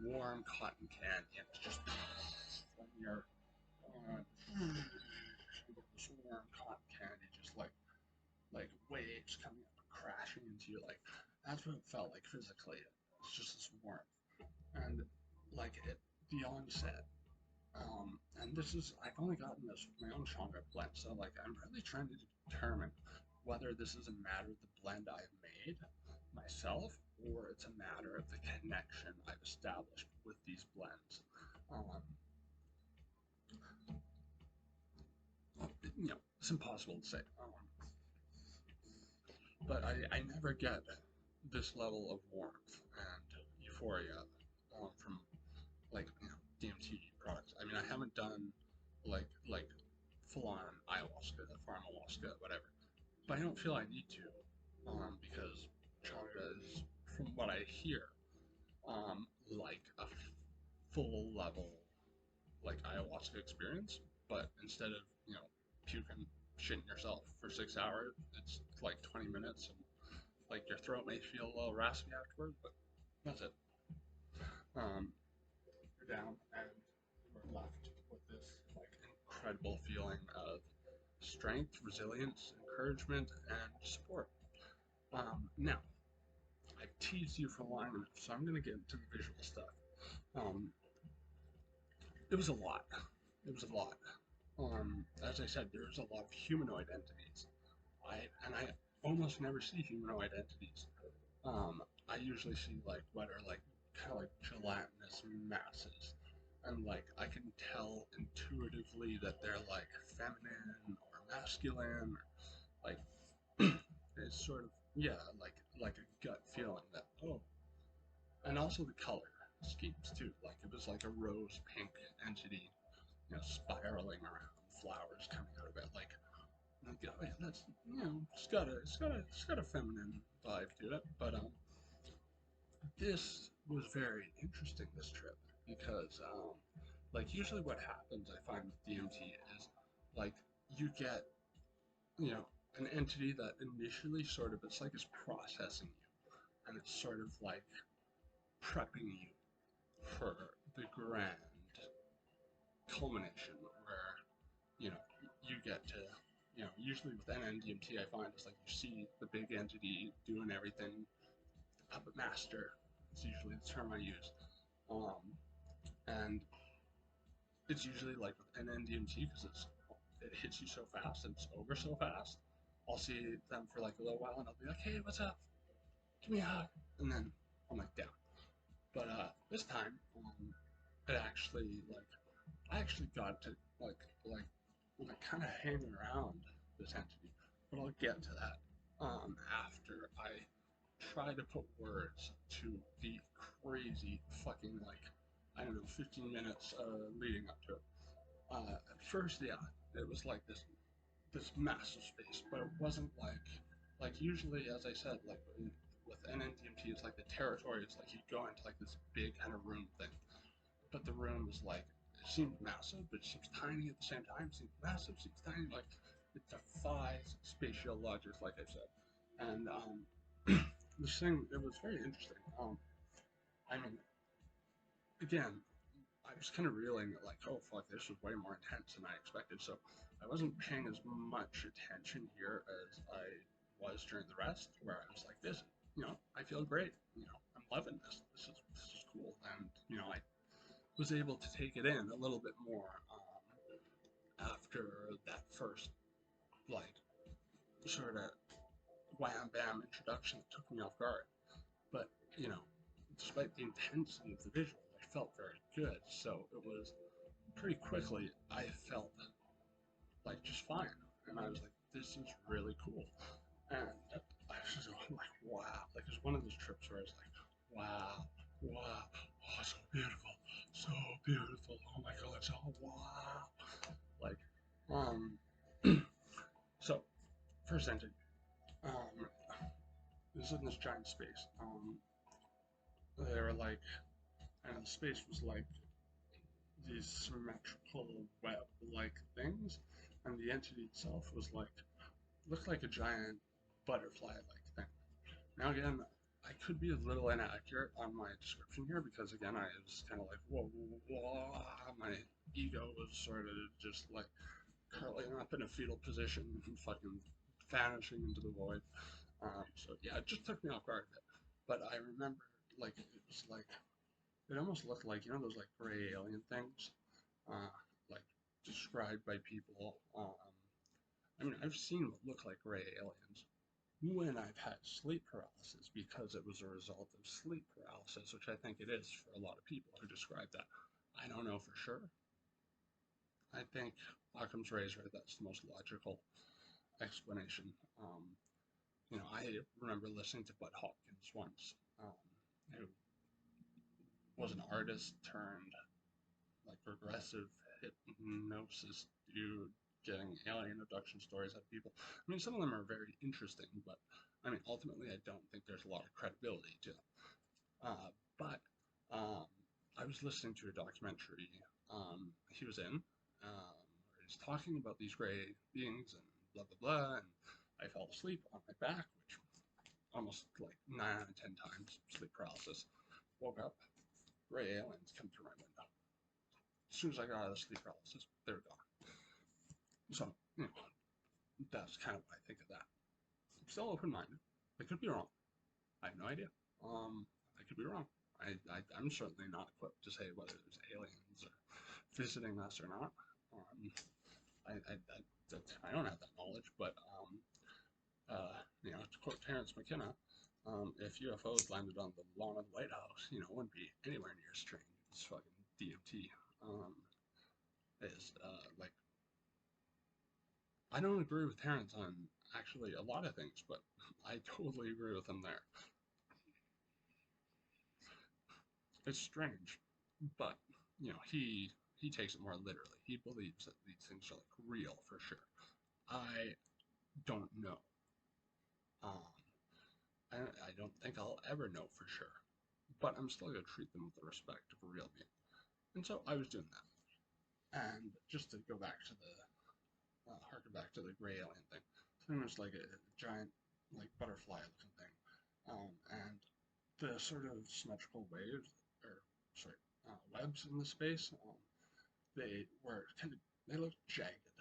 warm cotton candy, and it's just from your this warm cotton candy, just like waves coming up and crashing into you. Like that's what it felt like physically. It's just this warmth, and like it, the onset. And this is, I've only gotten this with my own changa blend, so like I'm really trying to determine whether this is a matter of the blend I've made myself, or it's a matter of the connection I've established with these blends. You know, it's impossible to say. But I never get this level of warmth and euphoria from like, you know, DMT products. I mean, I haven't done like full on ayahuasca, pharmawaska, whatever, but I don't feel I need to, because changa is, from what I hear, like a full level like ayahuasca experience, but instead of, you know, puking shitting yourself for 6 hours, it's like 20 minutes, and like your throat may feel a little raspy afterwards, but that's it. You're down and you're left with this like incredible feeling of strength, resilience, encouragement, and support. Now, I've teased you for a long enough, so I'm going to get into the visual stuff. Um, it was a lot. It was a lot. As I said, there's a lot of humanoid entities. I almost never see humanoid entities. I usually see like what are like kind of like gelatinous masses, and like I can tell intuitively that they're like feminine or masculine, or like it's sort of, yeah, like a gut feeling that, oh, and also the color schemes too. Like it was like a rose pink entity, you know, spiraling around, flowers coming out of it. Like oh yeah, that's, you know, it's got a feminine vibe to it. But this was very interesting, this trip, because like usually what happens I find with DMT is like you get, you know, an entity that initially sort of, it's like it's processing you, and it's sort of like prepping you for the grand culmination where, you know, you get to, you know, usually with NN DMT I find it's like you see the big entity doing everything, the puppet master, it's usually the term I use. And it's usually like with NN DMT, because it hits you so fast and it's over so fast. I'll see them for like a little while and I'll be like, hey, what's up? Give me a hug. And then I'm like down. But this time, it actually like, I actually got to like kind of hang around this entity, but I'll get to that after I try to put words to the crazy fucking like, I don't know, 15 minutes leading up to it. At first, yeah, it was like this massive space, but it wasn't like usually, as I said, like with NNDMT, it's like the territory. It's like you go into like this big kind of room thing, but the room is like, it seemed massive, but it seems tiny at the same time. It seems massive, seems tiny. Like it defies spatial logic, like I said. And this thing, it was very interesting. I mean, again, I was kind of reeling that like, oh fuck, this was way more intense than I expected. So I wasn't paying as much attention here as I was during the rest, where I was like, this, you know, I feel great. You know, I'm loving this. This is cool. And you know, was able to take it in a little bit more after that first, like, sort of wham bam introduction that took me off guard. But, you know, despite the intensity of the visual, I felt very good. So it was pretty quickly, I felt like just fine. And I was like, this is really cool. And I was just like, wow. Like, it was one of those trips where I was like, wow, wow, oh, so beautiful, so beautiful. Oh my God, so wow. Like, um, so first entity, um, this is in this giant space. They were like, and the space was like these symmetrical web-like things, and the entity itself was like, looked like a giant butterfly-like thing. Now again, I could be a little inaccurate on my description here because again, I was kind of like, whoa, whoa, whoa, my ego was sort of just like curling up in a fetal position and fucking vanishing into the void. So yeah, it just took me off guard a bit. But I remember, like, it was like, it almost looked like, you know, those like gray alien things, like described by people. I mean, I've seen what look like gray aliens when I've had sleep paralysis because it was a result of sleep paralysis, which I think it is for a lot of people who describe that. I don't know for sure. I think Occam's razor, that's the most logical explanation. You know, I remember listening to Bud Hopkins once, who was an artist turned like regressive hypnosis dude getting alien abduction stories out of people. I mean, some of them are very interesting, but I mean, ultimately, I don't think there's a lot of credibility to them. But I was listening to a documentary he was in, where he's talking about these gray beings and blah blah blah, and I fell asleep on my back, which almost like 9 out of 10 times sleep paralysis. Woke up, gray aliens come through my window. As soon as I got out of the sleep paralysis, they were gone. So, you know, that's kind of what I think of that. I'm still open-minded. I could be wrong. I have no idea. I could be wrong. I'm certainly not equipped to say whether there's aliens or visiting us or not. I don't have that knowledge, but you know, to quote Terrence McKenna, if UFOs landed on the lawn of the White House, you know, it wouldn't be anywhere near as strange as fucking DMT. Is like, I don't agree with Terrence on actually a lot of things, but I totally agree with him there. It's strange, but you know, he takes it more literally. He believes that these things are like real for sure. I don't know. Um, I don't think I'll ever know for sure, but I'm still gonna treat them with the respect of a real being. And so I was doing that. And just to go back to the harken back to the gray alien thing, it was like a giant like butterfly looking thing, and the sort of symmetrical waves or sorry webs in the space, they were kind of, they looked jagged,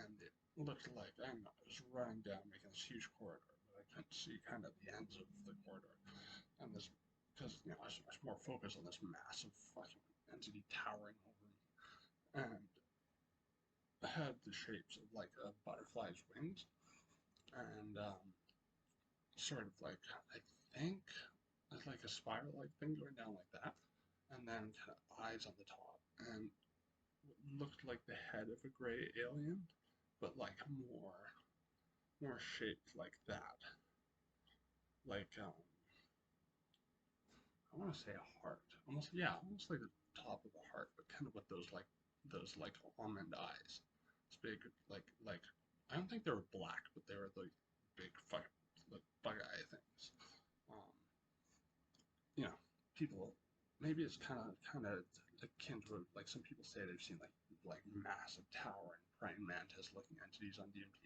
and it looked like, I don't know, it was running down making this huge corridor, but I couldn't see kind of the ends of the corridor, and this, because you know I was more focused on this massive fucking entity towering over me, and had the shapes of like a butterfly's wings, and sort of like, I think it's like a spiral like thing going down like that, and then kind of eyes on the top, and looked like the head of a gray alien, but like more shaped like that. Like I want to say a heart. Almost, yeah, almost like the top of a heart, but kind of with those like almond eyes. It's big, like I don't think they were black, but they were like big like bug eye things. Um, you know, people, maybe it's kind of akin to, like, some people say they've seen like massive tower and praying mantis looking entities on DMT.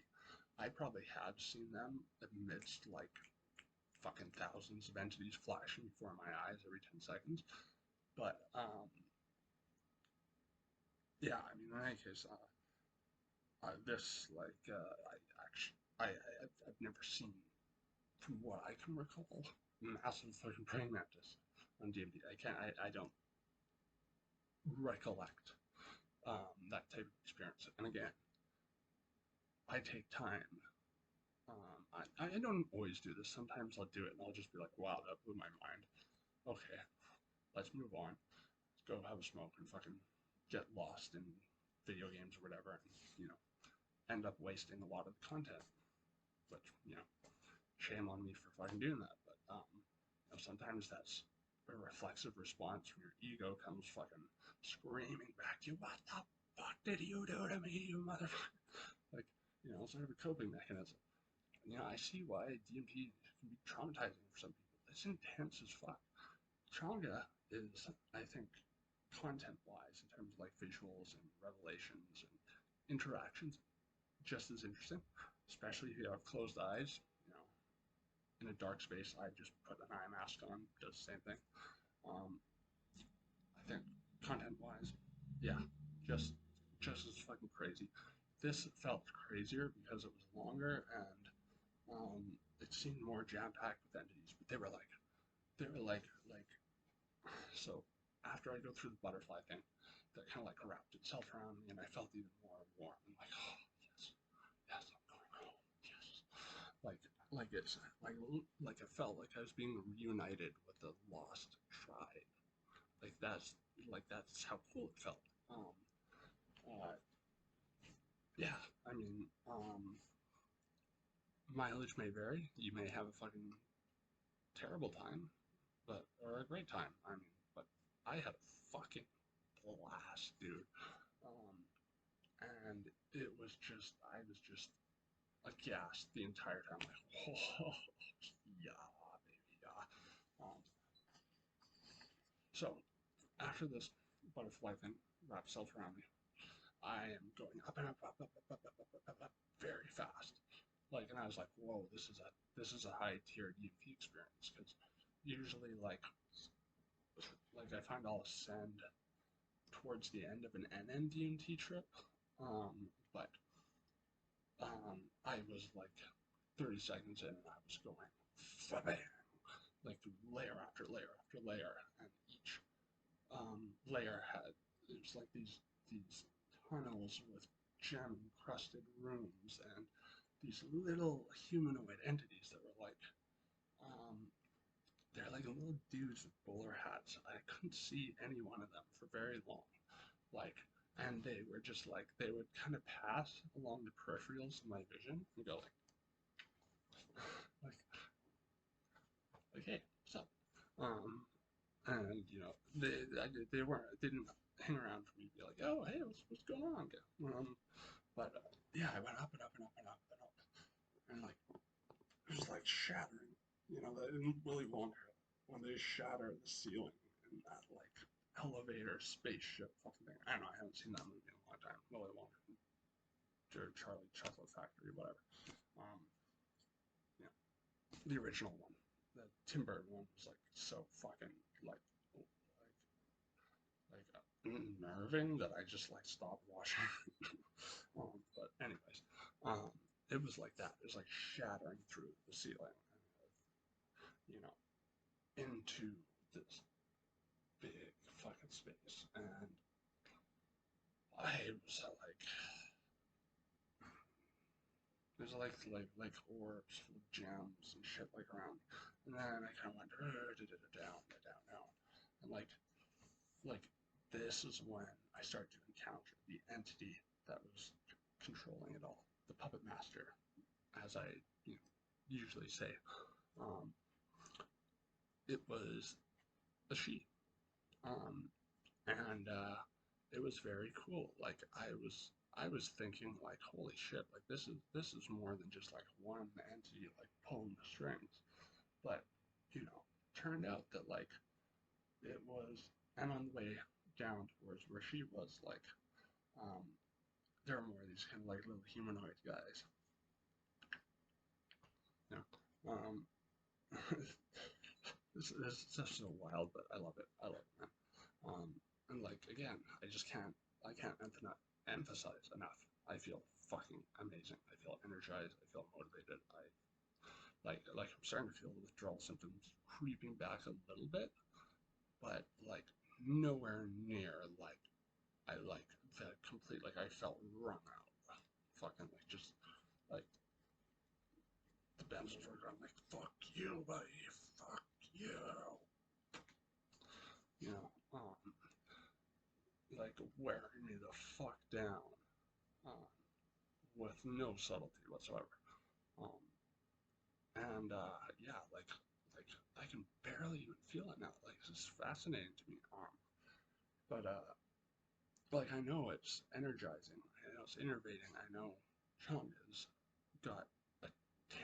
I probably have seen them amidst like fucking thousands of entities flashing before my eyes every 10 seconds. But yeah, I mean, in any case, this like I actually I've never seen, from what I can recall, massive fucking praying mantis on DMT. I can't. I don't. recollect that type of experience. And again, I take time. I don't always do this. Sometimes I'll do it and I'll just be like, wow, that blew my mind. Okay, let's move on. Let's go have a smoke and fucking get lost in video games or whatever, and end up wasting a lot of the content. Which shame on me for fucking doing that. But sometimes that's a reflexive response when your ego comes fucking screaming back to you. What the fuck did you do to me, you motherfucker? Like, sort of a coping mechanism. I see why DMT can be traumatizing for some people. It's intense as fuck. Changa is, I think, content-wise, in terms of like visuals and revelations and interactions, just as interesting. Especially if you have closed eyes. In a dark space, I just put an eye mask on. Does the same thing. I think content-wise, yeah, just as fucking crazy. This felt crazier because it was longer and it seemed more jam-packed with entities, but they were like, so after I go through the butterfly thing, that kind of like wrapped itself around me, and I felt even more warm and like, oh yes, yes, I'm going home, yes, it's like I felt like I was being reunited with the lost tribe, that's how cool it felt. Uh, yeah, I mean, mileage may vary. You may have a fucking terrible time, or a great time. I mean, but I had a fucking blast, dude. Um, and I was just aghast the entire time. Like, oh, yeah, baby, yeah. So after this butterfly thing wraps itself around me, I am going up and up, up, up, up, up, up, up, up, up, up very fast. And I was like, whoa, this is a high tier DMT experience, because usually I find I'll ascend towards the end of an NN DMT trip, but I was like 30 seconds in and I was going bang, like layer after layer after layer, and each layer had, it was like these tunnels with gem encrusted rooms and these little humanoid entities that were like they're like little dudes with bowler hats. I couldn't see any one of them for very long. And they were just they would kind of pass along the peripherals of my vision and go like, hey, what's up? And they didn't hang around for me to be like, oh, hey, what's going on? But yeah, I went up and up and up and up and up, and it was like shattering. That in Willy Wonka when they shatter the ceiling in that elevator spaceship fucking thing. I don't know. I haven't seen that movie in a long time. Willy Wonka, or Charlie Chocolate Factory, whatever. Um, yeah, the original one, the Tim Burton one, was so fucking unnerving that I just stopped watching. But anyways, it was like that. It was like shattering through the ceiling, into this big fucking space, and I was there's orbs full of gems and shit around, and then I kind of went down, and this is when I started to encounter the entity that was controlling it all, the puppet master, as I usually say. It was a she, and it was very cool. I was thinking holy shit, this is more than just one entity pulling the strings. But turned out that it was, and on the way down towards where she was, there are more of these kind of little humanoid guys. This is just so wild, but I love it. Man. And again, I can't emphasize enough. I feel fucking amazing. I feel energized. I feel motivated. I'm starting to feel the withdrawal symptoms creeping back a little bit, but nowhere near like I like the complete, like I felt wrung out. Fucking like just like the benzos were going like, fuck you, buddy, fuck you. You know, like wearing me the fuck down, with no subtlety whatsoever. Um, and yeah, like I can barely even feel it now. Like this is fascinating to me. But like I know it's energizing. I know it's innervating. I know changa's got a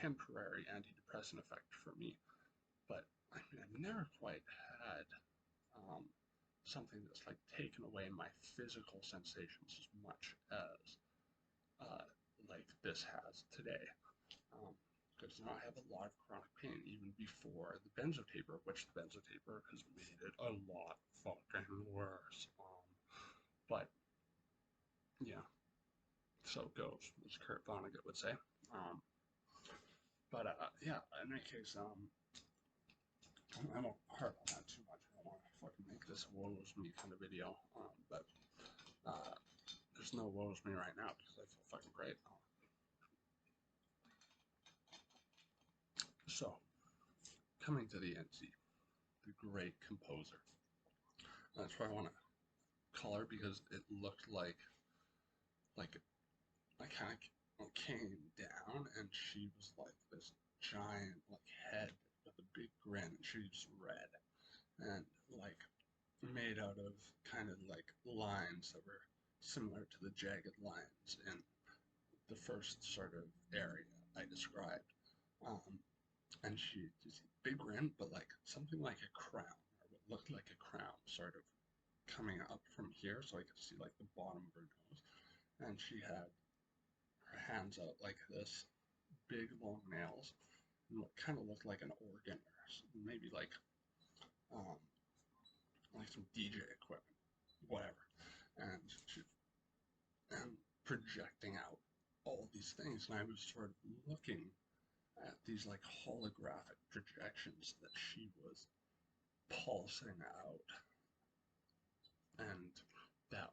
temporary antidepressant effect for me. But I mean, I've never quite had something that's like taken away my physical sensations as much as like this has today. Because now I have a lot of chronic pain even before the benzotaper, which the benzotaper has made it a lot fucking worse. But yeah, so it goes, as Kurt Vonnegut would say. But yeah, in any case, I won't harp on that too much. I don't want to fucking make this a woes me kind of video. But there's no woes me right now because I feel fucking great. So, coming to the end, the great composer. That's why I want to call her, because it looked like I kind of came down and she was like this giant like head with a big grin, and she was red and like made out of kind of like lines that were similar to the jagged lines in the first sort of area I described. Um, and she just big grin, but like something like a crown, or what looked like a crown, sort of coming up from here, so I could see like the bottom of her nose. And she had her hands out like this, big long nails, and what kind of looked like an organ, or maybe um, like some DJ equipment, whatever. And she and projecting out all these things, and I was sort of looking at these like holographic projections that she was pulsing out, and that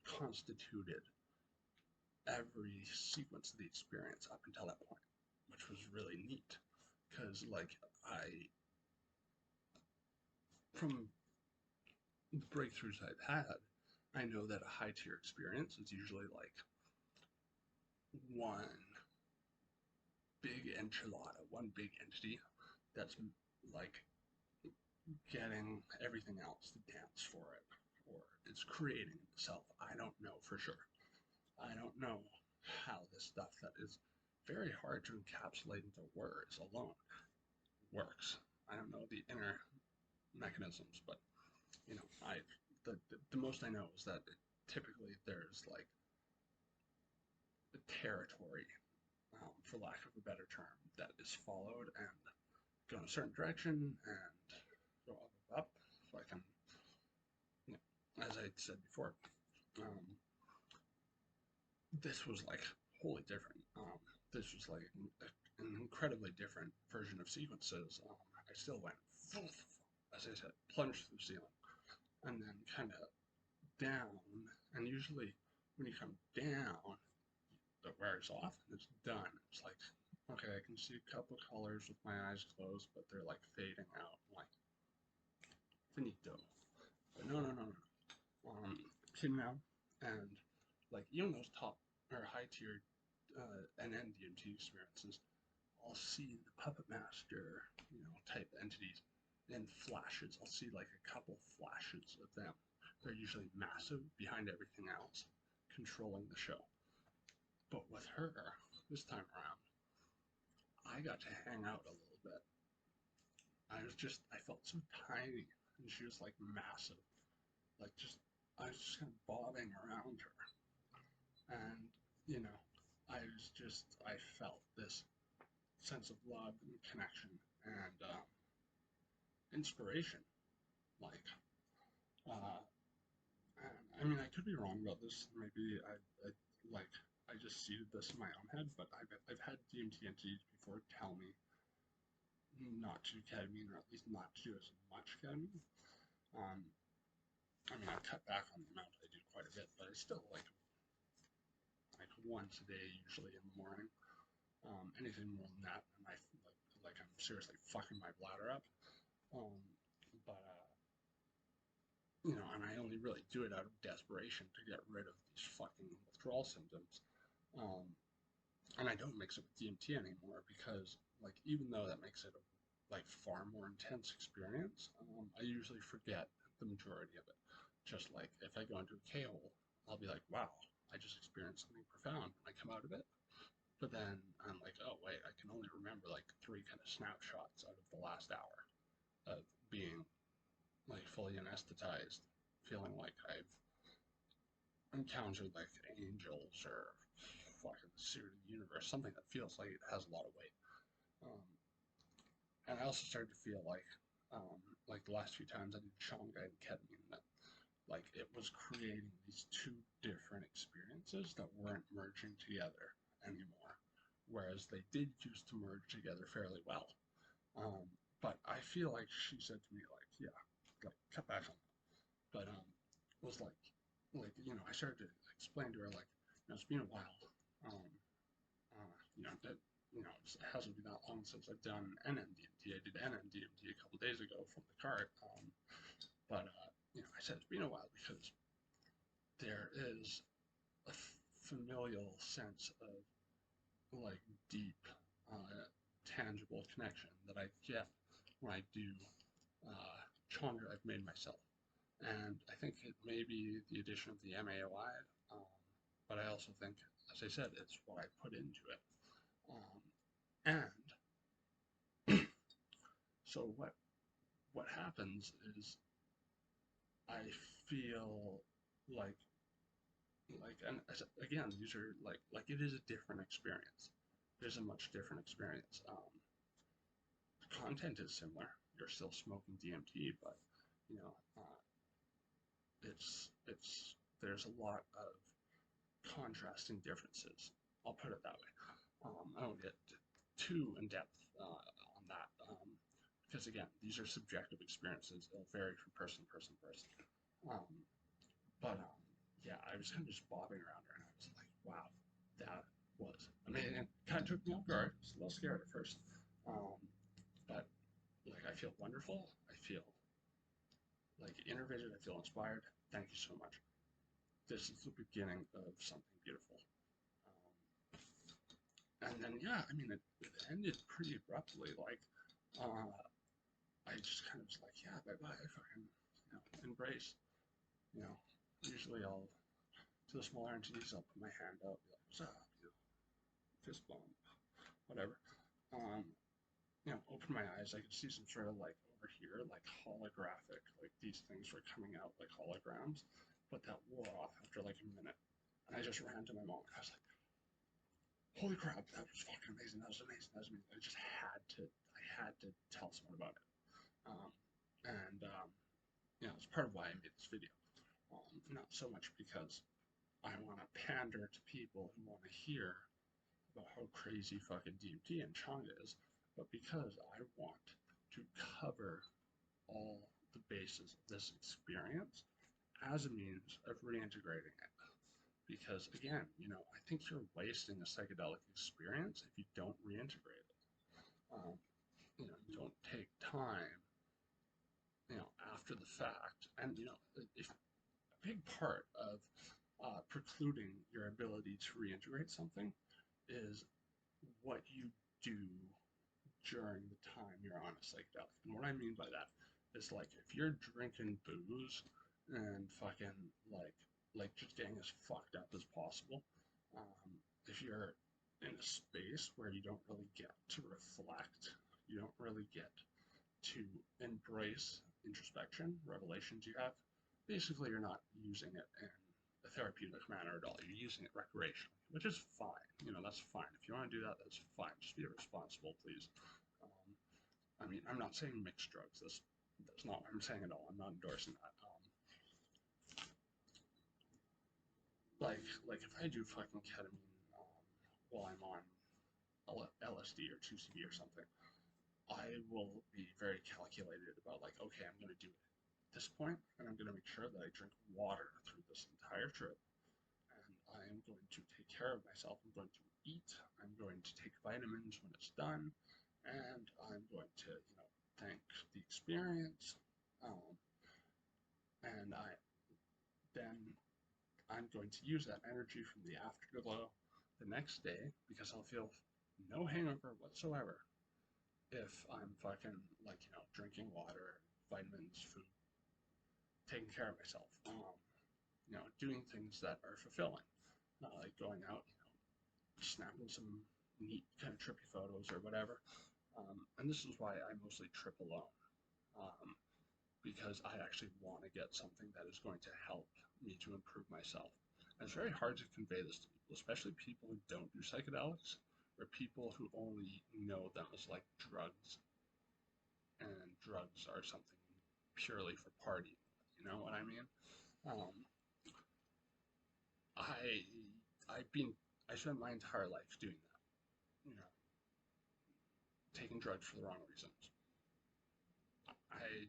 constituted every sequence of the experience up until that point, which was really neat. Because like from the breakthroughs I've had, I know that a high tier experience is usually like one big enchilada, one big entity that's like getting everything else to dance for it, or it's creating itself. I don't know for sure. I don't know how this stuff that is very hard to encapsulate into words alone works. I don't know the inner mechanisms, but you know, the most I know is that typically there's like a territory, for lack of a better term, that is followed and go in a certain direction and go up. So I can, you know, as I said before, this was like wholly different. This was like an incredibly different version of sequences. I still went, as I said, plunged through the ceiling, and then kind of down. And usually, when you come down, it wears off and it's done. It's like, okay, I can see a couple colors with my eyes closed, but they're like fading out. I'm like, finito. But no, no, no, no. Sitting down, and like even those top or high tier NN DMT experiences, I'll see the puppet master, you know, type entities in flashes. I'll see like a couple flashes of them. They're usually massive behind everything else, controlling the show. But with her, this time around, I got to hang out a little bit. I felt so tiny, and she was like massive. Like I was just kind of bobbing around her. And, you know, I felt this sense of love and connection and inspiration. Like, uh, and, I mean, I could be wrong about this. Maybe I just seeded this in my own head, but I've had DMT entities before tell me not to ketamine, or at least not to do as much ketamine. Um, I mean, I've cut back on the amount I do quite a bit, but it's still like once a day, usually in the morning. Anything more than that, and like I'm seriously fucking my bladder up. Um, but and I only really do it out of desperation to get rid of these fucking withdrawal symptoms. Um, and I don't mix it with DMT anymore because, like, even though that makes it a far more intense experience, I usually forget the majority of it. Just like if I go into a K-hole, I'll be like, wow, I just experienced something profound, and I come out of it. But then I'm like, oh wait, I can only remember like 3 kind of snapshots out of the last hour of being like fully anesthetized, feeling like I've encountered like angels or fucking the suit of the universe, something that feels like it has a lot of weight. Um, and I also started to feel like the last few times I did changa and ketamine, that like it was creating these 2 different experiences that weren't merging together anymore, whereas they did used to merge together fairly well. But I feel like she said to me like, yeah, like cut back on that. But was I started to explain to her like, it's been a while. Um, that it hasn't been that long since I've done NN DMT. I did NN DMT a couple days ago from the cart. But I said it's been a while because there is a familial sense of like deep, tangible connection that I get when I do changa I've made myself. And I think it may be the addition of the MAOI, but I also think, as I said, it's what I put into it. And so what happens is I feel and again, these are like it is a different experience. It is a much different experience. The content is similar. You're still smoking DMT, but you know, uh, it's there's a lot of contrasting differences. I'll put it that way. I don't get too in depth on that because again, these are subjective experiences. They'll vary from person to person to person. Um, but yeah, I was kind of just bobbing around her, and I was like, wow, that was amazing. It kind of took me off guard. I was a little scared at first, um, but like I feel wonderful. I feel like innervated. I feel inspired. Thank you so much. This is the beginning of something beautiful. And then yeah, I mean it ended pretty abruptly. Like I just kind of was like, yeah, bye bye, fucking embrace. You know, usually I'll to the smaller entities, I'll put my hand up, be like, what's up, fist bump, whatever. Um, open my eyes, I could see some sort of like over here, like holographic, like these things were coming out like holograms, but that wore off after like a minute. And I just ran to my mom and I was like, holy crap, that was fucking amazing, that was amazing, that was amazing. I had to tell someone about it. Um, and, it's part of why I made this video. Not so much because I want to pander to people who want to hear about how crazy fucking DMT and changa is, but because I want to cover all the bases of this experience as a means of reintegrating it. Because again, I think you're wasting a psychedelic experience if you don't reintegrate it. Don't take time, after the fact. And, if a big part of precluding your ability to reintegrate something is what you do during the time you're on a psychedelic. And what I mean by that is like if you're drinking booze and fucking like just getting as fucked up as possible, if you're in a space where you don't really get to reflect, you don't really get to embrace introspection, revelations you have, basically you're not using it in a therapeutic manner at all. You're using it recreationally, which is fine. That's fine. If you want to do that, that's fine. Just be responsible, please. I mean, I'm not saying mix drugs. That's not what I'm saying at all. I'm not endorsing that. Like if I do fucking ketamine while I'm on LSD or 2CB or something, I will be very calculated about like, okay, I'm gonna do it this point, and I'm going to make sure that I drink water through this entire trip. And I am going to take care of myself. I'm going to eat. I'm going to take vitamins when it's done, and I'm going to, thank the experience. And I'm going to use that energy from the afterglow the next day, because I'll feel no hangover whatsoever if I'm fucking drinking water, vitamins, food, taking care of myself, doing things that are fulfilling, not like going out, snapping some neat kind of trippy photos or whatever. And this is why I mostly trip alone, because I actually want to get something that is going to help me to improve myself. And it's very hard to convey this to people, especially people who don't do psychedelics, or people who only know them as like drugs, and drugs are something purely for partying. You know what I mean? I spent my entire life doing that. Taking drugs for the wrong reasons. I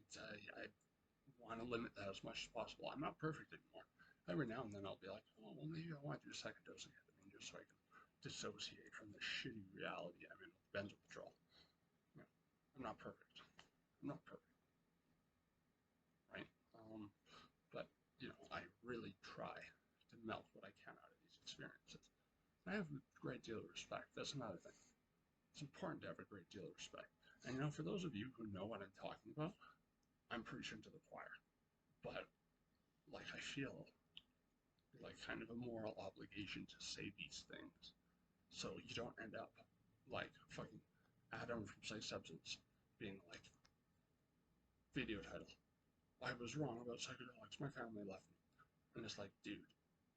want to limit that as much as possible. I'm not perfect anymore. Every now and then I'll be like, oh, well, maybe I want to do a second dose of ketamine just so I can dissociate from the shitty reality I'm in with benzo withdrawal. I'm not perfect. I'm not perfect. Right? But, I really try to melt what I can out of these experiences. And I have a great deal of respect. That's another thing. It's important to have a great deal of respect. And, for those of you who know what I'm talking about, I'm preaching to the choir. But, I feel like kind of a moral obligation to say these things, so you don't end up like fucking Adam from Say Substance being like, video title, I was wrong about psychedelics, my family left me. And it's like, dude,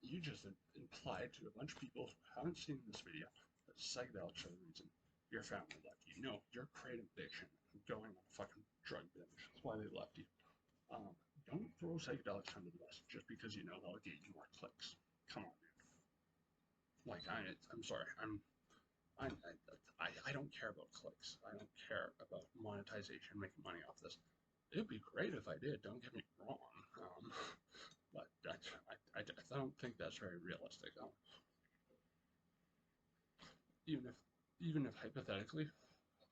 you just implied to a bunch of people who haven't seen this video that psychedelics are the reason your family left you. No, you're creating addiction and going on a fucking drug binge. That's why they left you. Don't throw psychedelics under the bus just because you know they'll get you more clicks. Come on, dude. I'm sorry. I don't care about clicks. I don't care about monetization, making money off this. It'd be great if I did. Don't get me wrong. But I don't think that's very realistic. Even if hypothetically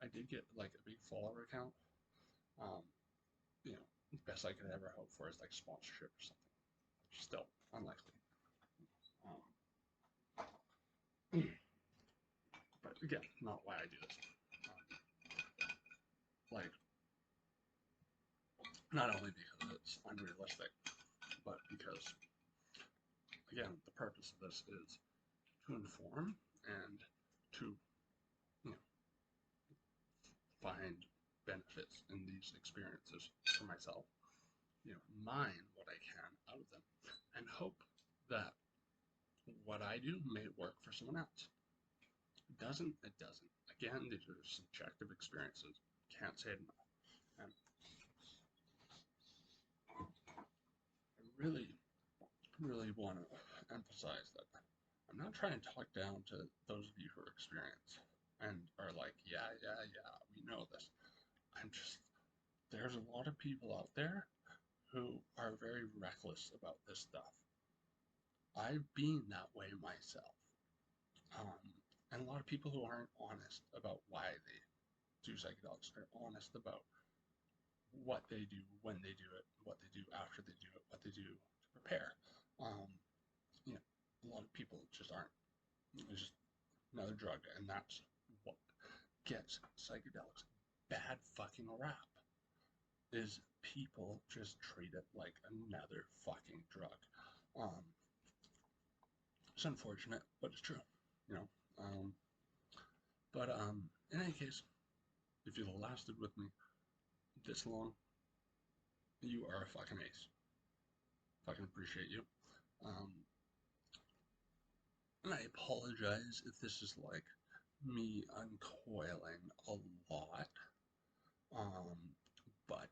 I did get like a big follower account, the best I could ever hope for is like sponsorship or something. Still unlikely. But again, not why I do this. Not only because it's unrealistic, but because, again, the purpose of this is to inform and to, find benefits in these experiences for myself, mine what I can out of them, and hope that what I do may work for someone else. It doesn't. Again, these are subjective experiences. Can't say it enough. And I really want to emphasize that I'm not trying to talk down to those of you who are experienced and are like, yeah, we know this. There's a lot of people out there who are very reckless about this stuff. I've been that way myself. And a lot of people who aren't honest about why they do psychedelics, they're honest about what they do, when they do it, what they do after they do it, what they do to prepare. A lot of people just aren't. It's just another drug, and that's what gets psychedelics bad fucking rap. Is people just treat it like another fucking drug. It's unfortunate, but it's true, But in any case, if you've lasted with me this long, you are a fucking ace. Fucking appreciate you. And I apologize if this is like me uncoiling a lot. But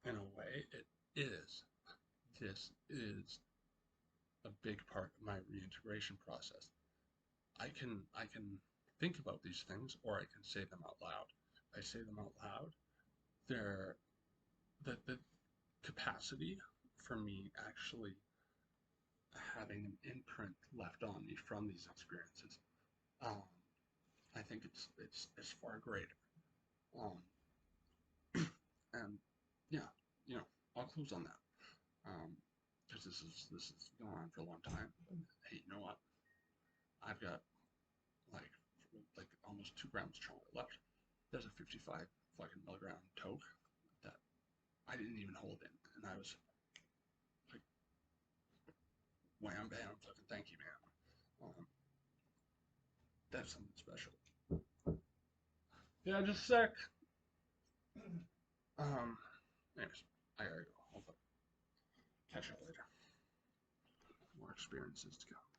in a way, it is. This is a big part of my reintegration process. I can think about these things, or I can say them out loud. If I say them out loud, capacity for me actually having an imprint left on me from these experiences. Um, I think it's far greater. Um, and yeah, I'll close on that. Because this is going on for a long time. But hey, you know what? I've got like almost 2 grams of chocolate left. There's a 55 fucking milligram toke that I didn't even hold in, and I was like, wham bam, fucking thank you, man. That's something special. Yeah, just a sec. Anyways, I gotta go. I'll catch up later. More experiences to come.